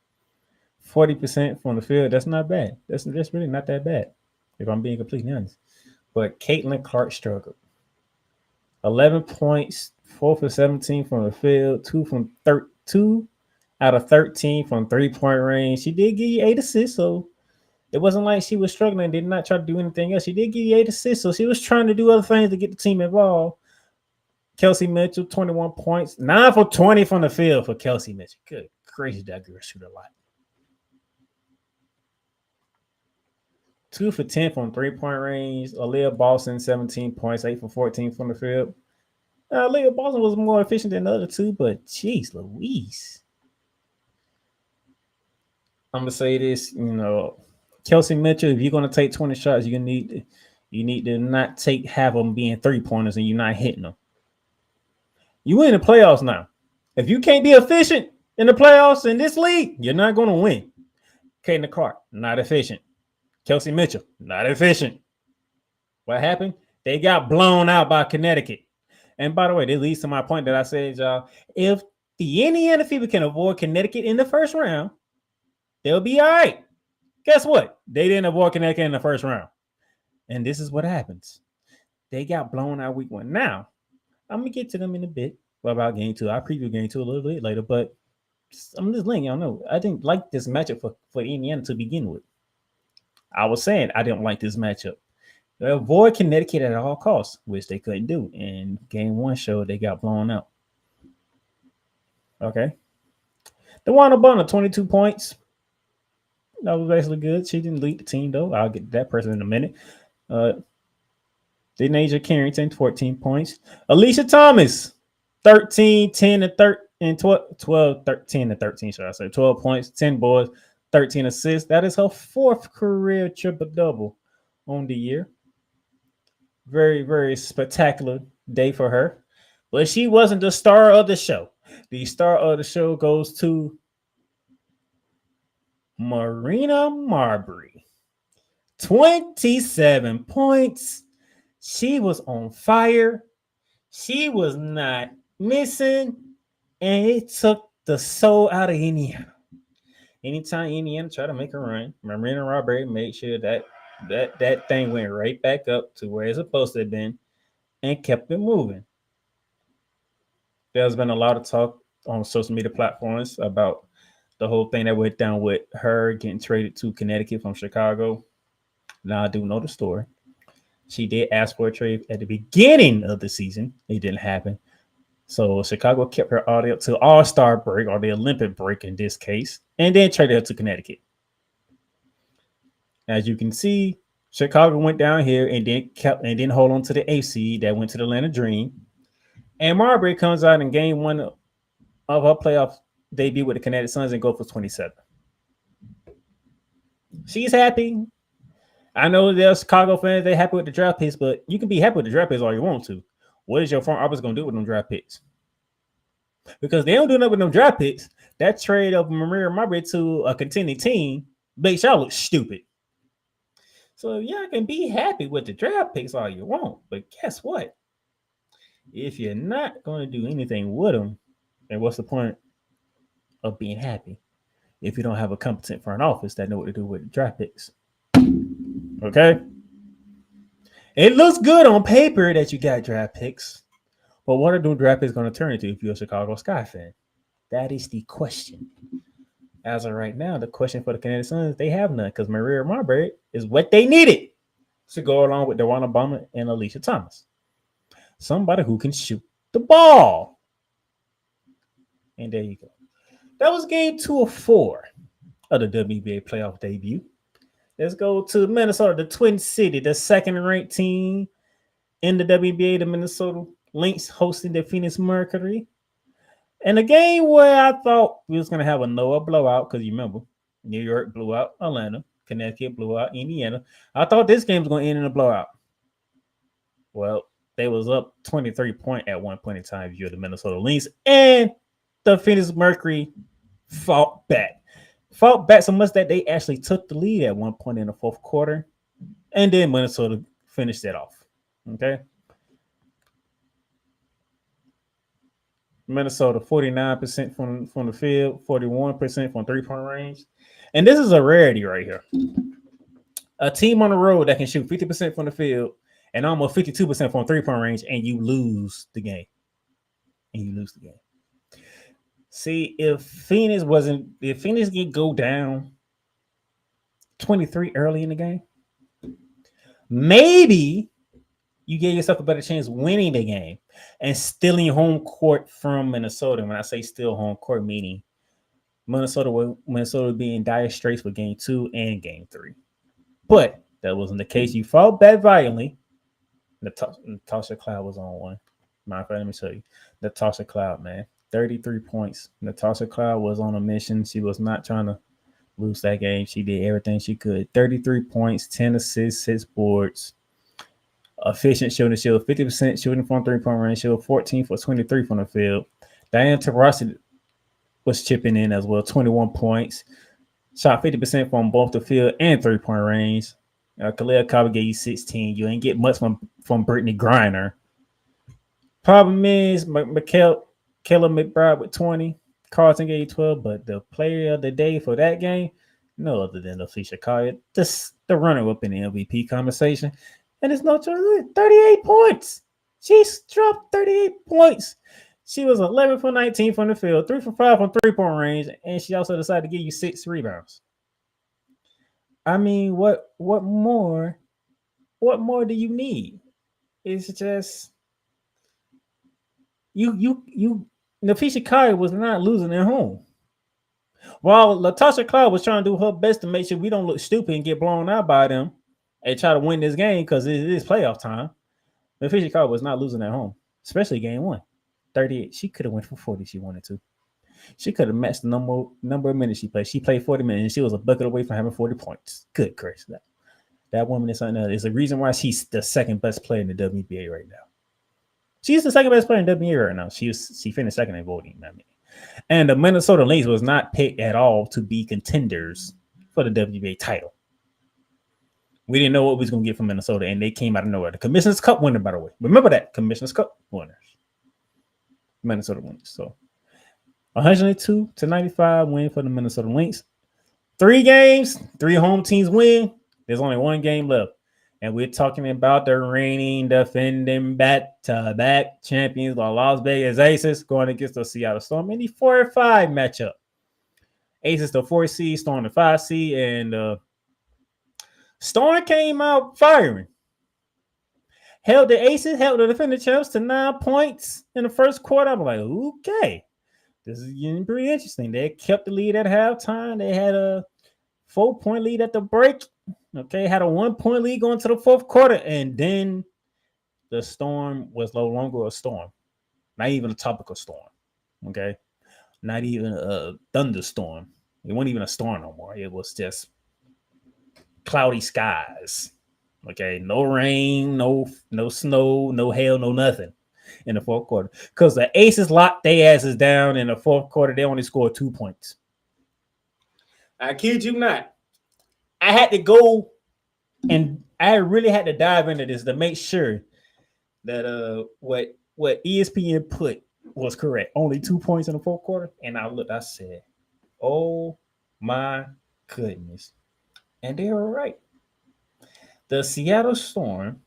[SPEAKER 1] 40% from the field. That's not bad. That's really not that bad, if I'm being completely honest. But Caitlin Clak struggled. 11 points, 4 for 17 from the field, 2 out of 13 from 3-point range. She did give you 8 assists, so it wasn't like she was struggling, did not try to do anything else. She did give you 8 assists, so she was trying to do other things to get the team involved. Kelsey Mitchell, 21 points, 9 for 20 from the field for Kelsey Mitchell. Good gracious, that girl shoot a lot. 2 for 10 from 3-point range. Aaliyah Boston, 17 points, 8 for 14 from the field. Aaliyah Boston was more efficient than the other 2, but geez Louise. I'm going to say this, Kelsey Mitchell, if you're going to take 20 shots, you need to not take half of them being 3-pointers and you're not hitting them. You win the playoffs now. If you can't be efficient in the playoffs in this league, you're not going to win. Caitlin Clak, not efficient. Kelsey Mitchell, not efficient. What happened? They got blown out by Connecticut. And by the way, this leads to my point that I said, y'all. If the Indiana Fever can avoid Connecticut in the first round, they'll be all right. Guess what? They didn't avoid Connecticut in the first round. And this is what happens. They got blown out week 1. Now, I'm going to get to them in a bit about game 2. I'll preview game 2 a little bit later, but I'm just letting y'all know. I didn't like this matchup for Indiana to begin with. I was saying I didn't like this matchup. They avoid Connecticut at all costs, which they couldn't do. And game 1 showed they got blown out. Okay. DeWanna Bonner, 22 points. That was basically good. She didn't lead the team, though. I'll get that person in a minute. Denasia Carrington, 14 points. Alicia Thomas, 13, 10, and 13, 12, 13, and 13, should I say. 12 points, 10 boards, 13 assists. That is her 4th career triple-double on the year. Very, very spectacular day for her. But she wasn't the star of the show. The star of the show goes to Marina Marbury. 27 points. She was on fire. She was not missing. And it took the soul out of Indiana. Anytime Indiana tried to make a run, Marina Marbury made sure that thing went right back up to where it's supposed to have been and kept it moving. There's been a lot of talk on social media platforms about the whole thing that went down with her getting traded to Connecticut from Chicago. Now, I do know the story. She did ask for a trade at the beginning of the season. It didn't happen. So Chicago kept her all the way up to All-Star break, or the Olympic break in this case, and then traded her to Connecticut. As you can see, Chicago went down here and then hold on to the AC that went to the Atlanta Dream. And Marbury comes out in game 1 of her playoff debut with the Connecticut Suns and go for 27. She's happy. I know there's Chicago fans, they're happy with the draft picks, but you can be happy with the draft picks all you want to. What is your front office going to do with them draft picks? Because they don't do nothing with them draft picks. That trade of Marina Marbury to a contending team makes y'all look stupid. So y'all can be happy with the draft picks all you want, but guess what? If you're not going to do anything with them, then what's the point of being happy if you don't have a competent front office that know what to do with the draft picks? Okay? It looks good on paper that you got draft picks, but what are those draft picks going to turn into if you're a Chicago Sky fan? That is the question. As of right now, the question for the Connecticut Suns, they have none because Marina Marbury is what they needed to go along with DeWanna Bonner and Alicia Thomas. Somebody who can shoot the ball. And there you go. That was game 2 of 4 of the WNBA playoff debut. Let's go to Minnesota, the Twin City, the second-ranked team in the WNBA, the Minnesota Lynx hosting the Phoenix Mercury. And a game where I thought we was going to have a Noah blowout, because you remember, New York blew out Atlanta, Connecticut blew out Indiana. I thought this game was going to end in a blowout. Well, they was up 23 points at one point in time if you're the Minnesota Lynx, and the Phoenix Mercury fought back. Fought back so much that they actually took the lead at one point in the 4th quarter, and then Minnesota finished that off. Okay. Minnesota 49% from the field, 41% from 3-point range. And this is a rarity right here. A team on the road that can shoot 50% from the field and almost 52% from 3-point range, and you lose the game. See, if Phoenix could go down 23 early in the game, maybe you gave yourself a better chance winning the game and stealing home court from Minnesota. When I say steal home court, meaning Minnesota would be in dire straits for game 2 and game 3. But that wasn't the case. You fought back violently. Natasha Cloud was on one. Matter of fact, let me show you. Natasha Cloud, man. 33 points. Natasha Cloud was on a mission. She was not trying to lose that game. She did everything she could. 33 points, 10 assists, 6 boards. Efficient shooting. She was 50% shooting from 3-point range. She was 14 for 23 from the field. Diana Taurasi was chipping in as well, 21 points. Shot 50% from both the field and 3-point range. Kalia Cobb gave you 16. You ain't get much from Brittany Griner. Problem is, Kayla McBride with 20, Carlton gave 12, but the player of the day for that game, no other than Napheesa Collier, just the runner-up in the MVP conversation, and it's no choice. 38 points. She's dropped 38 points. She was 11 for 19 from the field, 3 for 5 on three-point range, and she also decided to give you 6 rebounds. I mean, what more? What more do you need? It's just you. Napheesa Collier was not losing at home. While Latasha Cloud was trying to do her best to make sure we don't look stupid and get blown out by them and try to win this game because it is playoff time, Napheesa Collier was not losing at home, especially game 1. 38. She could have went for 40 if she wanted to. She could have matched the number of minutes she played. She played 40 minutes and she was a bucket away from having 40 points. Good gracious. That woman is something else. It's the reason why she's the second best player in the WNBA right now. She's the second best player in the WNBA right now. She finished second in voting. I mean. And the Minnesota Lynx was not picked at all to be contenders for the WNBA title. We didn't know what we was going to get from Minnesota, and they came out of nowhere. The Commissioner's Cup winner, by the way. Remember that. Commissioner's Cup winners. Minnesota Lynx. So 102-95 win for the Minnesota Lynx. 3 games, 3 home teams win. There's only 1 game left. And we're talking about the reigning, defending back-to-back champions, the Las Vegas Aces, going against the Seattle Storm in the 4-5 matchup. Aces the 4 seed, Storm the 5 seed, and Storm came out firing. Held the Aces, held the defending champs to 9 points in the first quarter. I'm like, okay, this is getting pretty interesting. They kept the lead at halftime. They had a 4-point lead at the break. Okay, had a 1-point lead going to the fourth quarter, and then the storm was no longer a storm, not even a tropical storm. Okay, not even a thunderstorm. It wasn't even a storm no more. It was just cloudy skies. Okay, no rain, no snow, no hail, no nothing in the fourth quarter. Because the Aces locked their asses down in the fourth quarter. They only scored 2 points. I kid you not. I had to go and I really had to dive into this to make sure that what ESPN put was correct. Only 2 points in the fourth quarter. And I looked, I said, oh my goodness. And they were right. The Seattle Storm,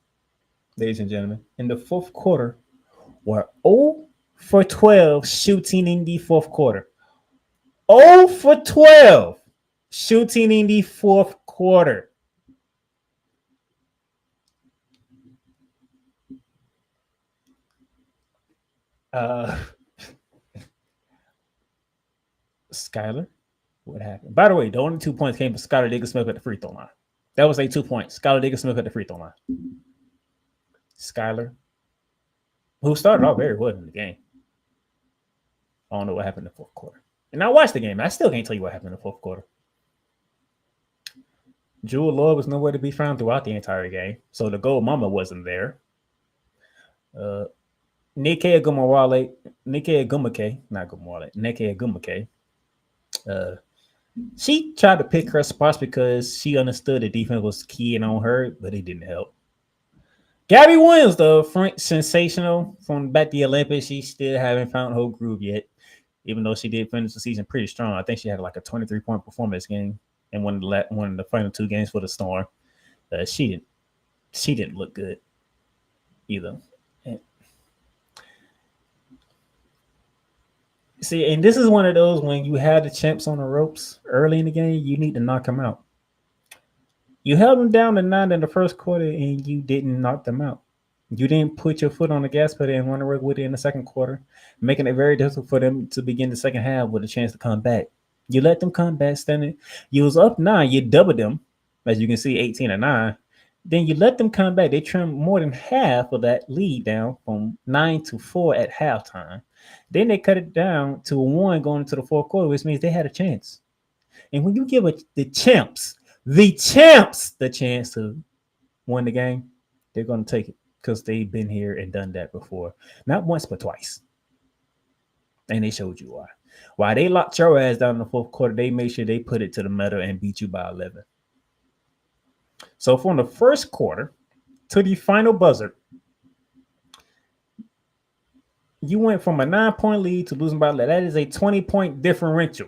[SPEAKER 1] ladies and gentlemen, in the fourth quarter were 0 for 12 shooting in the fourth quarter. 0 for 12 shooting in the fourth quarter. Skylar, what happened? By the way, the only 2 points came from Skylar Diggins-Smith at the free throw line. That was a 2 points. Skylar Diggins-Smith at the free throw line. Skylar, who started off very well in the game. I don't know what happened in the fourth quarter. And I watched the game. I still can't tell you what happened in the fourth quarter. Jewel Lord was nowhere to be found throughout the entire game. So the gold mama wasn't there. Nneka Agumake. She tried to pick her spots because she understood the defense was keying on her, but it didn't help. Gabby Williams, the French sensational from back the Olympics, she still haven't found her groove yet, even though she did finish the season pretty strong. I think she had like a 23-point performance game in one of the final 2 games for the Storm. She didn't look good either. See, and this is one of those when you have the champs on the ropes early in the game, you need to knock them out. You held them down to 9 in the first quarter, and you didn't knock them out. You didn't put your foot on the gas pedal and run away with it in the second quarter, making it very difficult for them to begin the second half with a chance to come back. You let them come back standing. You was up 9. You doubled them, as you can see, 18-9. Then you let them come back. They trimmed more than half of that lead down from 9 to 4 at halftime. Then they cut it down to 1 going into the fourth quarter, which means they had a chance. And when you give the champs the chance to win the game, they're going to take it because they've been here and done that before. Not once, but twice. And they showed you why. While they locked your ass down in the fourth quarter, they made sure they put it to the metal and beat you by 11. So from the first quarter to the final buzzer, You went from a 9-point lead to losing by that is a 20-point differential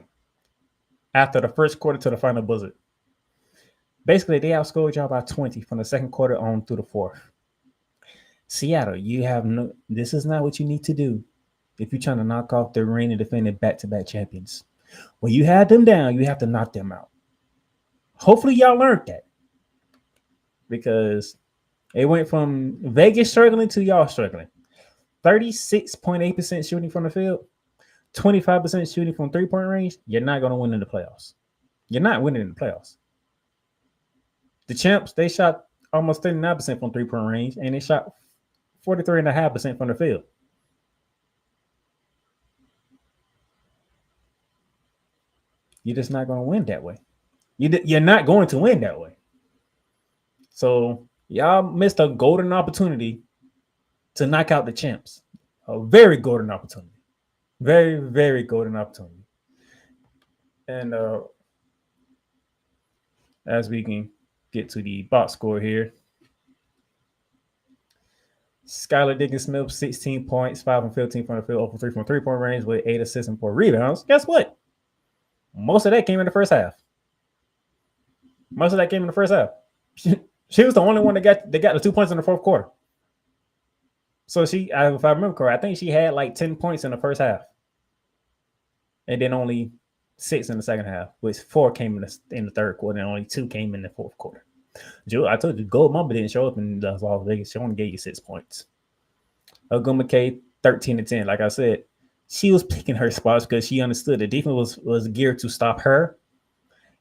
[SPEAKER 1] after the first quarter to the final buzzer. Basically, they outscored y'all by 20 from the second quarter on through the fourth. Seattle, you have no. This is not what you need to do if you're trying to knock off the reigning defending back-to-back champions. When you have them down, you have to knock them out. Hopefully, y'all learned that because it went from Vegas struggling to y'all struggling. 36.8% shooting from the field, 25% shooting from three-point range. You're not going to win in the playoffs. You're not winning in the playoffs. The champs, they shot almost 39% from three-point range, and they shot 43.5% from the field. You're just not going to win that way. You're not going to win that way. So y'all missed a golden opportunity to knock out the champs. A very golden opportunity. Very, very golden opportunity. And as we can get to the box score here, Skylar Diggins-Smith, 16 points, 5 from 15 from the field, over 3 from three-point range with 8 assists and 4 rebounds. Guess what? Most of that came in the first half. She was the only one that got the 2 points in the fourth quarter. So if I remember correctly, I think she had like 10 points in the first half. And then only 6 in the second half, which 4 came in the third quarter and only 2 came in the fourth quarter. I told you, Gold Mamba didn't show up in Las Vegas. She only gave you 6 points. Aguma K, 13 to 10. Like I said, she was picking her spots because she understood the defense was geared to stop her.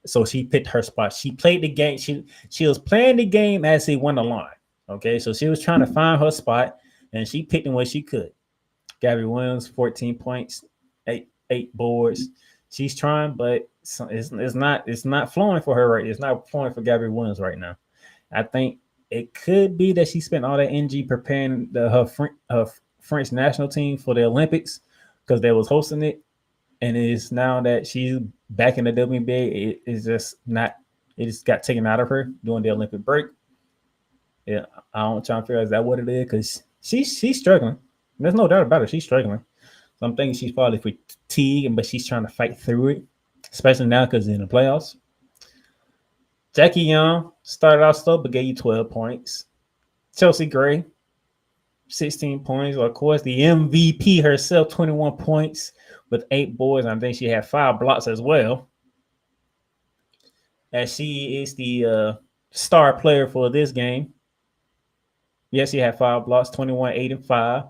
[SPEAKER 1] So she picked her spot. She played the game. She was playing the game as he went along. Okay, so she was trying to find her spot, and she picked in what she could. Gabby Williams, 14 points, 8 boards. She's trying, but it's not flowing for her right. It's not flowing for Gabby Williams right now. I think it could be that she spent all that energy preparing her French national team for the Olympics because they was hosting it, and it is now that she's back in the WNBA. It just got taken out of her during the Olympic break. Yeah, I don't try to figure out is that what it is because she's struggling. There's no doubt about it. She's struggling. So I'm thinking she's probably fatigued, but she's trying to fight through it, especially now because in the playoffs. Jackie Young started out slow, but gave you 12 points. Chelsea Gray, 16 points. Of course, the MVP herself, 21 points with 8 boards. I think she had 5 blocks as well. As she is the star player for this game. Yes, she had 5 blocks, 21, 8, and 5.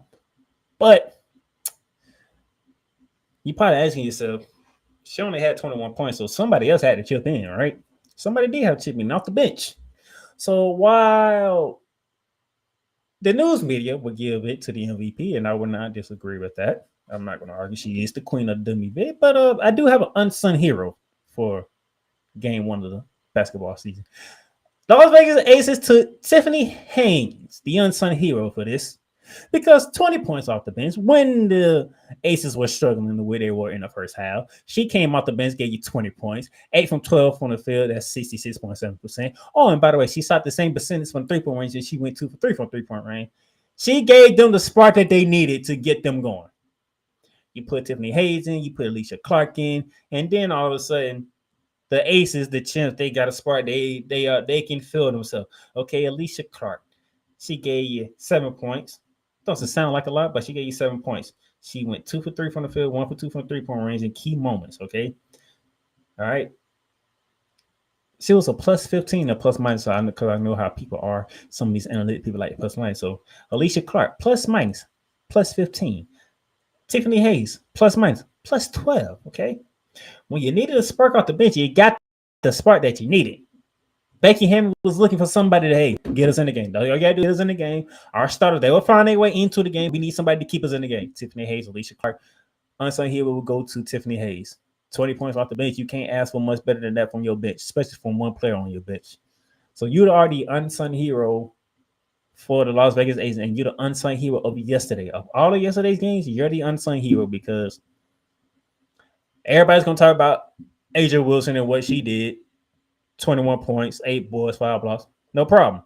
[SPEAKER 1] But you're probably asking yourself, she only had 21 points, so somebody else had to chip in, right? Somebody did have to chip in off the bench. So while the news media would give it to the MVP, and I would not disagree with that. I'm not going to argue she is the queen of the WNBA, but I do have an unsung hero for game 1 of the basketball season. The Las Vegas Aces took Tiffany Haynes, the unsung hero for this, because 20 points off the bench when the Aces were struggling the way they were in the first half. She came off the bench, gave you 20 points, 8 from 12 from the field. That's 66.7%. Oh, and by the way, she shot the same percentage from three-point range, and she went 2 for 3 from three-point range. She gave them the spark that they needed to get them going. You put Tiffany Hayes in, you put Alicia Clark in, and then all of a sudden, the Aces, the champs, they got a spark. They can feel themselves. Okay, Alicia Clark, she gave you 7 points. Doesn't sound like a lot, but she gave you 7 points. She went 2 for 3 from the field, 1 for 2 from three-point range in key moments. Okay, all right. She was a plus 15 or plus minus, because I know how people are. Some of these analytic people like plus minus. So Alicia Clark, plus minus, plus 15. Tiffany Hayes, plus minus, plus 12. Okay. When you needed a spark off the bench, you got the spark that you needed. Becky Hammond was looking for somebody to, get us in the game. All you got to do is get us in the game. Our starters, they will find their way into the game. We need somebody to keep us in the game. Tiffany Hayes, Alicia Clark. Unsung hero will go to Tiffany Hayes. 20 points off the bench. You can't ask for much better than that from your bench, especially from one player on your bench. So you are the unsung hero for the Las Vegas Aces, and you're the unsung hero of yesterday. Of all of yesterday's games, you're the unsung hero because everybody's going to talk about Asia Wilson and what she did. 21 points, 8 boards, 5 blocks. No problem.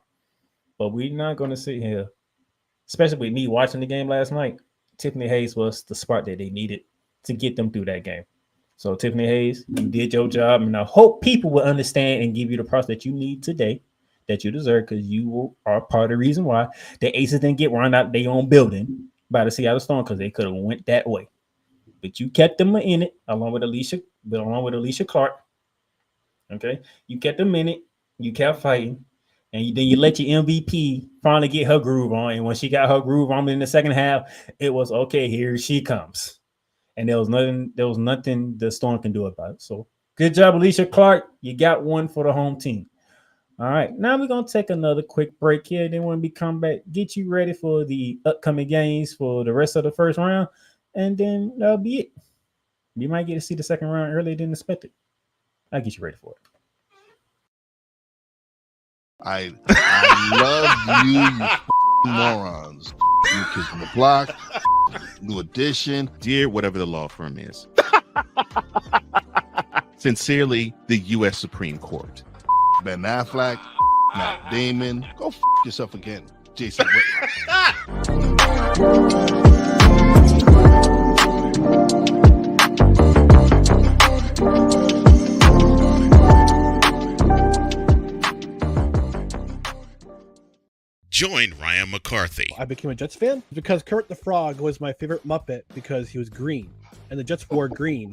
[SPEAKER 1] But we're not going to sit here, especially with me watching the game last night. Tiffany Hayes was the spark that they needed to get them through that game. So Tiffany Hayes, you did your job, and I hope people will understand and give you the props that you need today, that you deserve, because you are part of the reason why the Aces didn't get run out their own building by the Seattle Storm, because they could have went that way. But you kept them in it along with Alicia Clark. Okay, you kept them in it. You kept fighting, and then you let your MVP finally get her groove on. And when she got her groove on in the second half, it was okay. Here she comes, and there was nothing the Storm can do about it. So good job, Alicia Clark. You got one for the home team. All right, now we're gonna take another quick break here. Then when we come back, get you ready for the upcoming games for the rest of the first round, and then that'll be it. You might get to see the second round earlier than expected. I'll get you ready for it.
[SPEAKER 7] I love you morons. New Kids on the Block, New Edition.
[SPEAKER 4] Dear whatever the law firm is. Sincerely, the U.S. Supreme Court.
[SPEAKER 7] Ben Affleck, Matt Damon. Go yourself again, Jason Whitlock.
[SPEAKER 4] Join Ryan McCarthy.
[SPEAKER 8] I became a Jets fan because Kurt the Frog was my favorite Muppet because he was green, and the Jets wore green.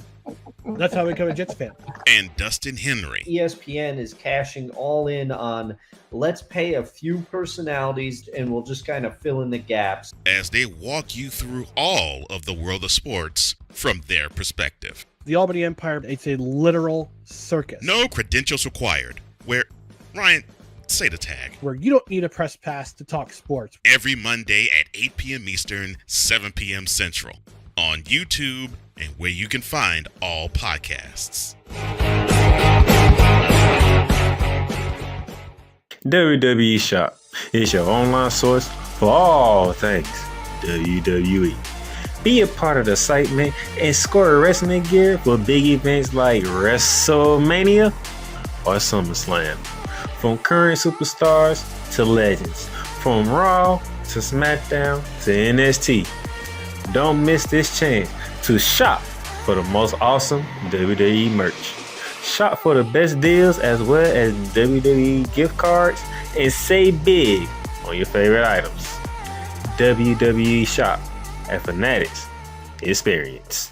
[SPEAKER 8] That's how I became a Jets fan.
[SPEAKER 4] And Dustin Henry.
[SPEAKER 9] ESPN is cashing all in on let's pay a few personalities and we'll just kind of fill in the gaps.
[SPEAKER 4] As they walk you through all of the world of sports from their perspective.
[SPEAKER 8] The Albany Empire, it's a literal circus.
[SPEAKER 4] No credentials required. Where, Ryan, say the tag.
[SPEAKER 8] Where you don't need a press pass to talk sports.
[SPEAKER 4] Every Monday at 8 p.m. Eastern, 7 p.m. Central. On YouTube and where you can find all podcasts.
[SPEAKER 1] WWE Shop is your online source for all things WWE. Be a part of the excitement and score wrestling gear for big events like WrestleMania or SummerSlam. From current superstars to legends, from Raw to SmackDown to NXT. Don't miss this chance to shop for the most awesome WWE merch. Shop for the best deals as well as WWE gift cards and save big on your favorite items. WWE Shop at Fanatics Experience.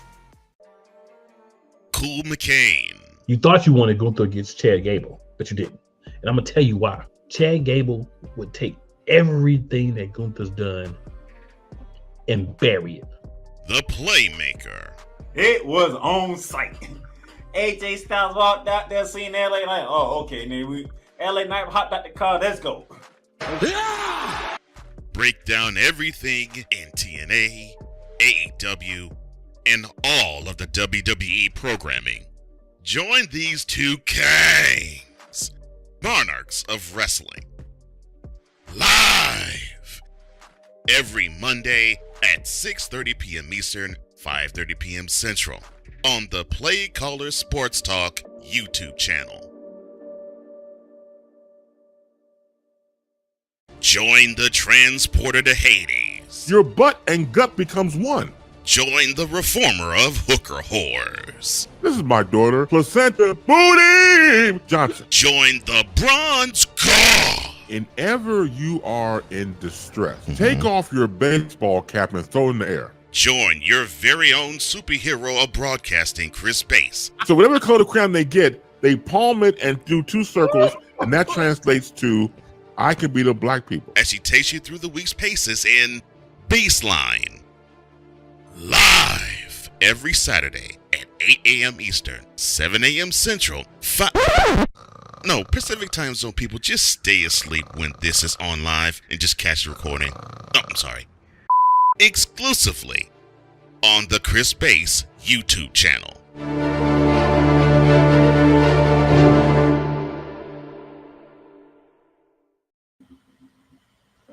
[SPEAKER 4] Cool McCain.
[SPEAKER 10] You thought you wanted Gunther against Chad Gable, but you didn't. And I'm going to tell you why. Chad Gable would take everything that Gunther's done and bury it.
[SPEAKER 4] The Playmaker.
[SPEAKER 11] It was on site. AJ Styles walked out there seeing LA Knight. Oh, okay. Then LA Knight hopped out the car. Let's go.
[SPEAKER 4] Break down everything in TNA, AEW, and all of the WWE programming. Join these two kings, monarchs of wrestling, live every Monday at 6:30 p.m. Eastern, 5:30 p.m. Central on the Play Caller Sports Talk YouTube channel. Join the transporter to Hades.
[SPEAKER 12] Your butt and gut becomes one.
[SPEAKER 4] Join the reformer of hooker whores.
[SPEAKER 12] This is my daughter, Placenta Booty Johnson.
[SPEAKER 4] Join the bronze god.
[SPEAKER 12] Whenever you are in distress, take off your baseball cap and throw it in the air.
[SPEAKER 4] Join your very own superhero of broadcasting, Chris Bass.
[SPEAKER 12] So whatever color crown they get, they palm it and do two circles, and that translates to, I can beat up black people.
[SPEAKER 4] As she takes you through the week's paces in Baseline. Live every Saturday at 8 a.m. Eastern, 7 a.m. Central, Pacific time zone people, just stay asleep when this is on live and just catch the recording. Oh, I'm sorry. Exclusively on the Chris Bass YouTube channel.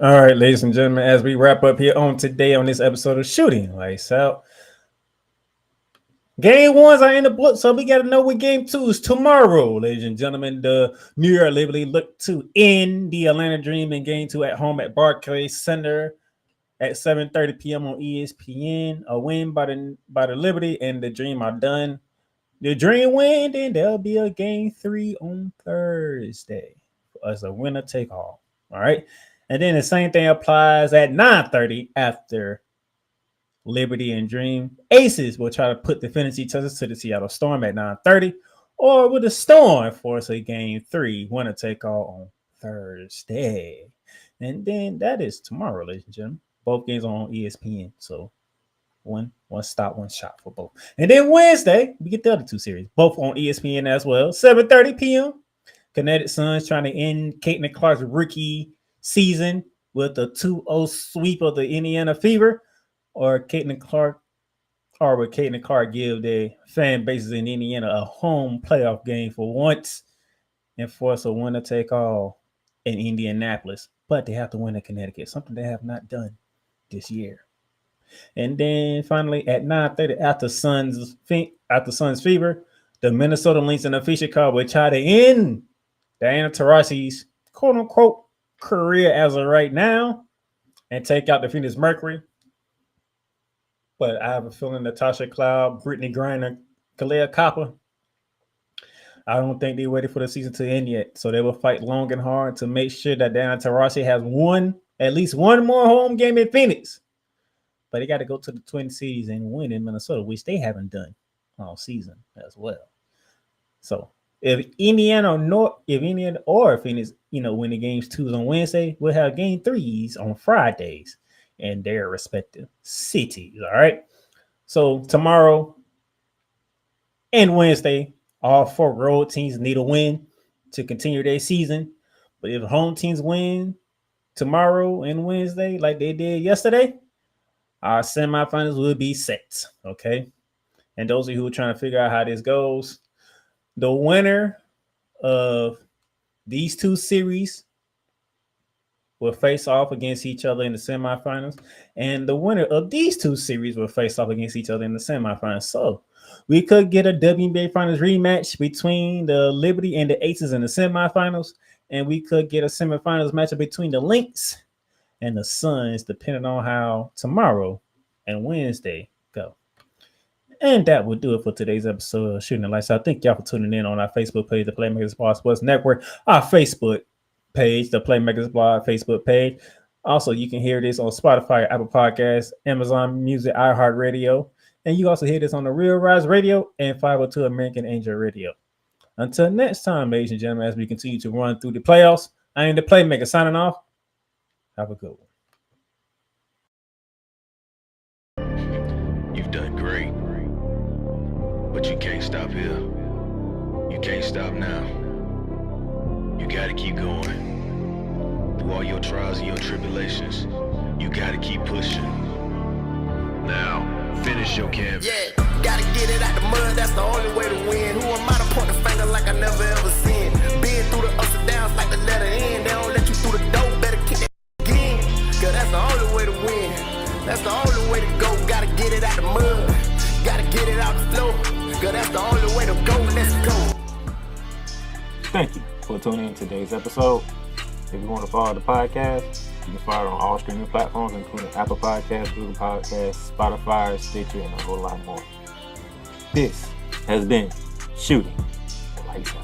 [SPEAKER 1] All right, ladies and gentlemen, as we wrap up here on today on this episode of Shooting Lights Out, game ones are in the book, so we got to know what game two is tomorrow, ladies and gentlemen. The New York Liberty look to end the Atlanta Dream in game two at home at Barclays Center. at 7:30 p.m. on ESPN. A win by the Liberty and the Dream are done. The Dream win, then there'll be a game 3 on Thursday as a winner take all. All right. And then the same thing applies at 9:30 after Liberty and Dream. Aces will try to put the Phoenix touches to the Seattle Storm at 9:30, or will the Storm force a game 3 winner take all on Thursday. And then that is tomorrow, ladies and gentlemen. Both games on ESPN. So one stop, one shot for both. And then Wednesday, we get the other two series, both on ESPN as well. 7:30 p.m. Connecticut Sun trying to end Caitlin Clark's rookie season with a 2-0 sweep of the Indiana Fever, or Caitlin Clark, or would Caitlin Clark give the fan bases in Indiana a home playoff game for once and force a winner take all in Indianapolis? But they have to win in Connecticut, something they have not done this year. And then finally at 9:30 after Suns Fever, the Minnesota Lynx and Napheesa Collier will try to end Diana Taurasi's quote-unquote career as of right now and take out the Phoenix Mercury. But I have a feeling Natasha Cloud, Brittany Griner, Kalea Copper, I don't think they're ready for the season to end yet. So they will fight long and hard to make sure that Diana Taurasi has at least one more home game in Phoenix. But they got to go to the Twin Cities and win in Minnesota, which they haven't done all season as well. So if Indiana or Phoenix, win the games 2s on Wednesday, we'll have game 3s on Fridays in their respective cities. All right. So tomorrow and Wednesday, all 4 road teams need a win to continue their season. But if home teams win tomorrow and Wednesday, like they did yesterday, our semifinals will be set. Okay. And those of you who are trying to figure out how this goes, the winner of these 2 series will face off against each other in the semifinals. And the winner of these 2 series will face off against each other in the semifinals. So we could get a WNBA Finals rematch between the Liberty and the Aces in the semifinals. And we could get a semifinals matchup between the Lynx and the Suns, depending on how tomorrow and Wednesday go. And that will do it for today's episode of Shooting the Lights Out. Thank y'all for tuning in on our Facebook page, the Playmakers Blog Sports Network, our Facebook page, the Playmakers Blog Facebook page. Also, you can hear this on Spotify, Apple Podcasts, Amazon Music, iHeartRadio, and you also hear this on the Real Rise Radio and 502 American Angel Radio. Until next time, ladies and gentlemen, as we continue to run through the playoffs, I am the Playmaker signing off. Have a good one.
[SPEAKER 2] You've done great, but you can't stop here. You can't stop now. You gotta keep going. Through all your trials and your tribulations, you gotta keep pushing. Now, finish your canvas.
[SPEAKER 3] Yeah, gotta get it out the mud, that's the only way to win. Who am I to point the finger like I never ever seen? Been through the ups and downs like the letter N. They don't let you through the door, better kick that again. Cause that's the only way to win. That's the only way to go. Gotta get it out the mud. Gotta get it out the flow. Cause that's the only way to go. Let's go.
[SPEAKER 1] Thank you for tuning in to today's episode. If you want to follow the podcast, you can follow it on all streaming platforms, including Apple Podcasts, Google Podcasts, Spotify, Stitcher, and a whole lot more. This has been Shooting the Lights Out.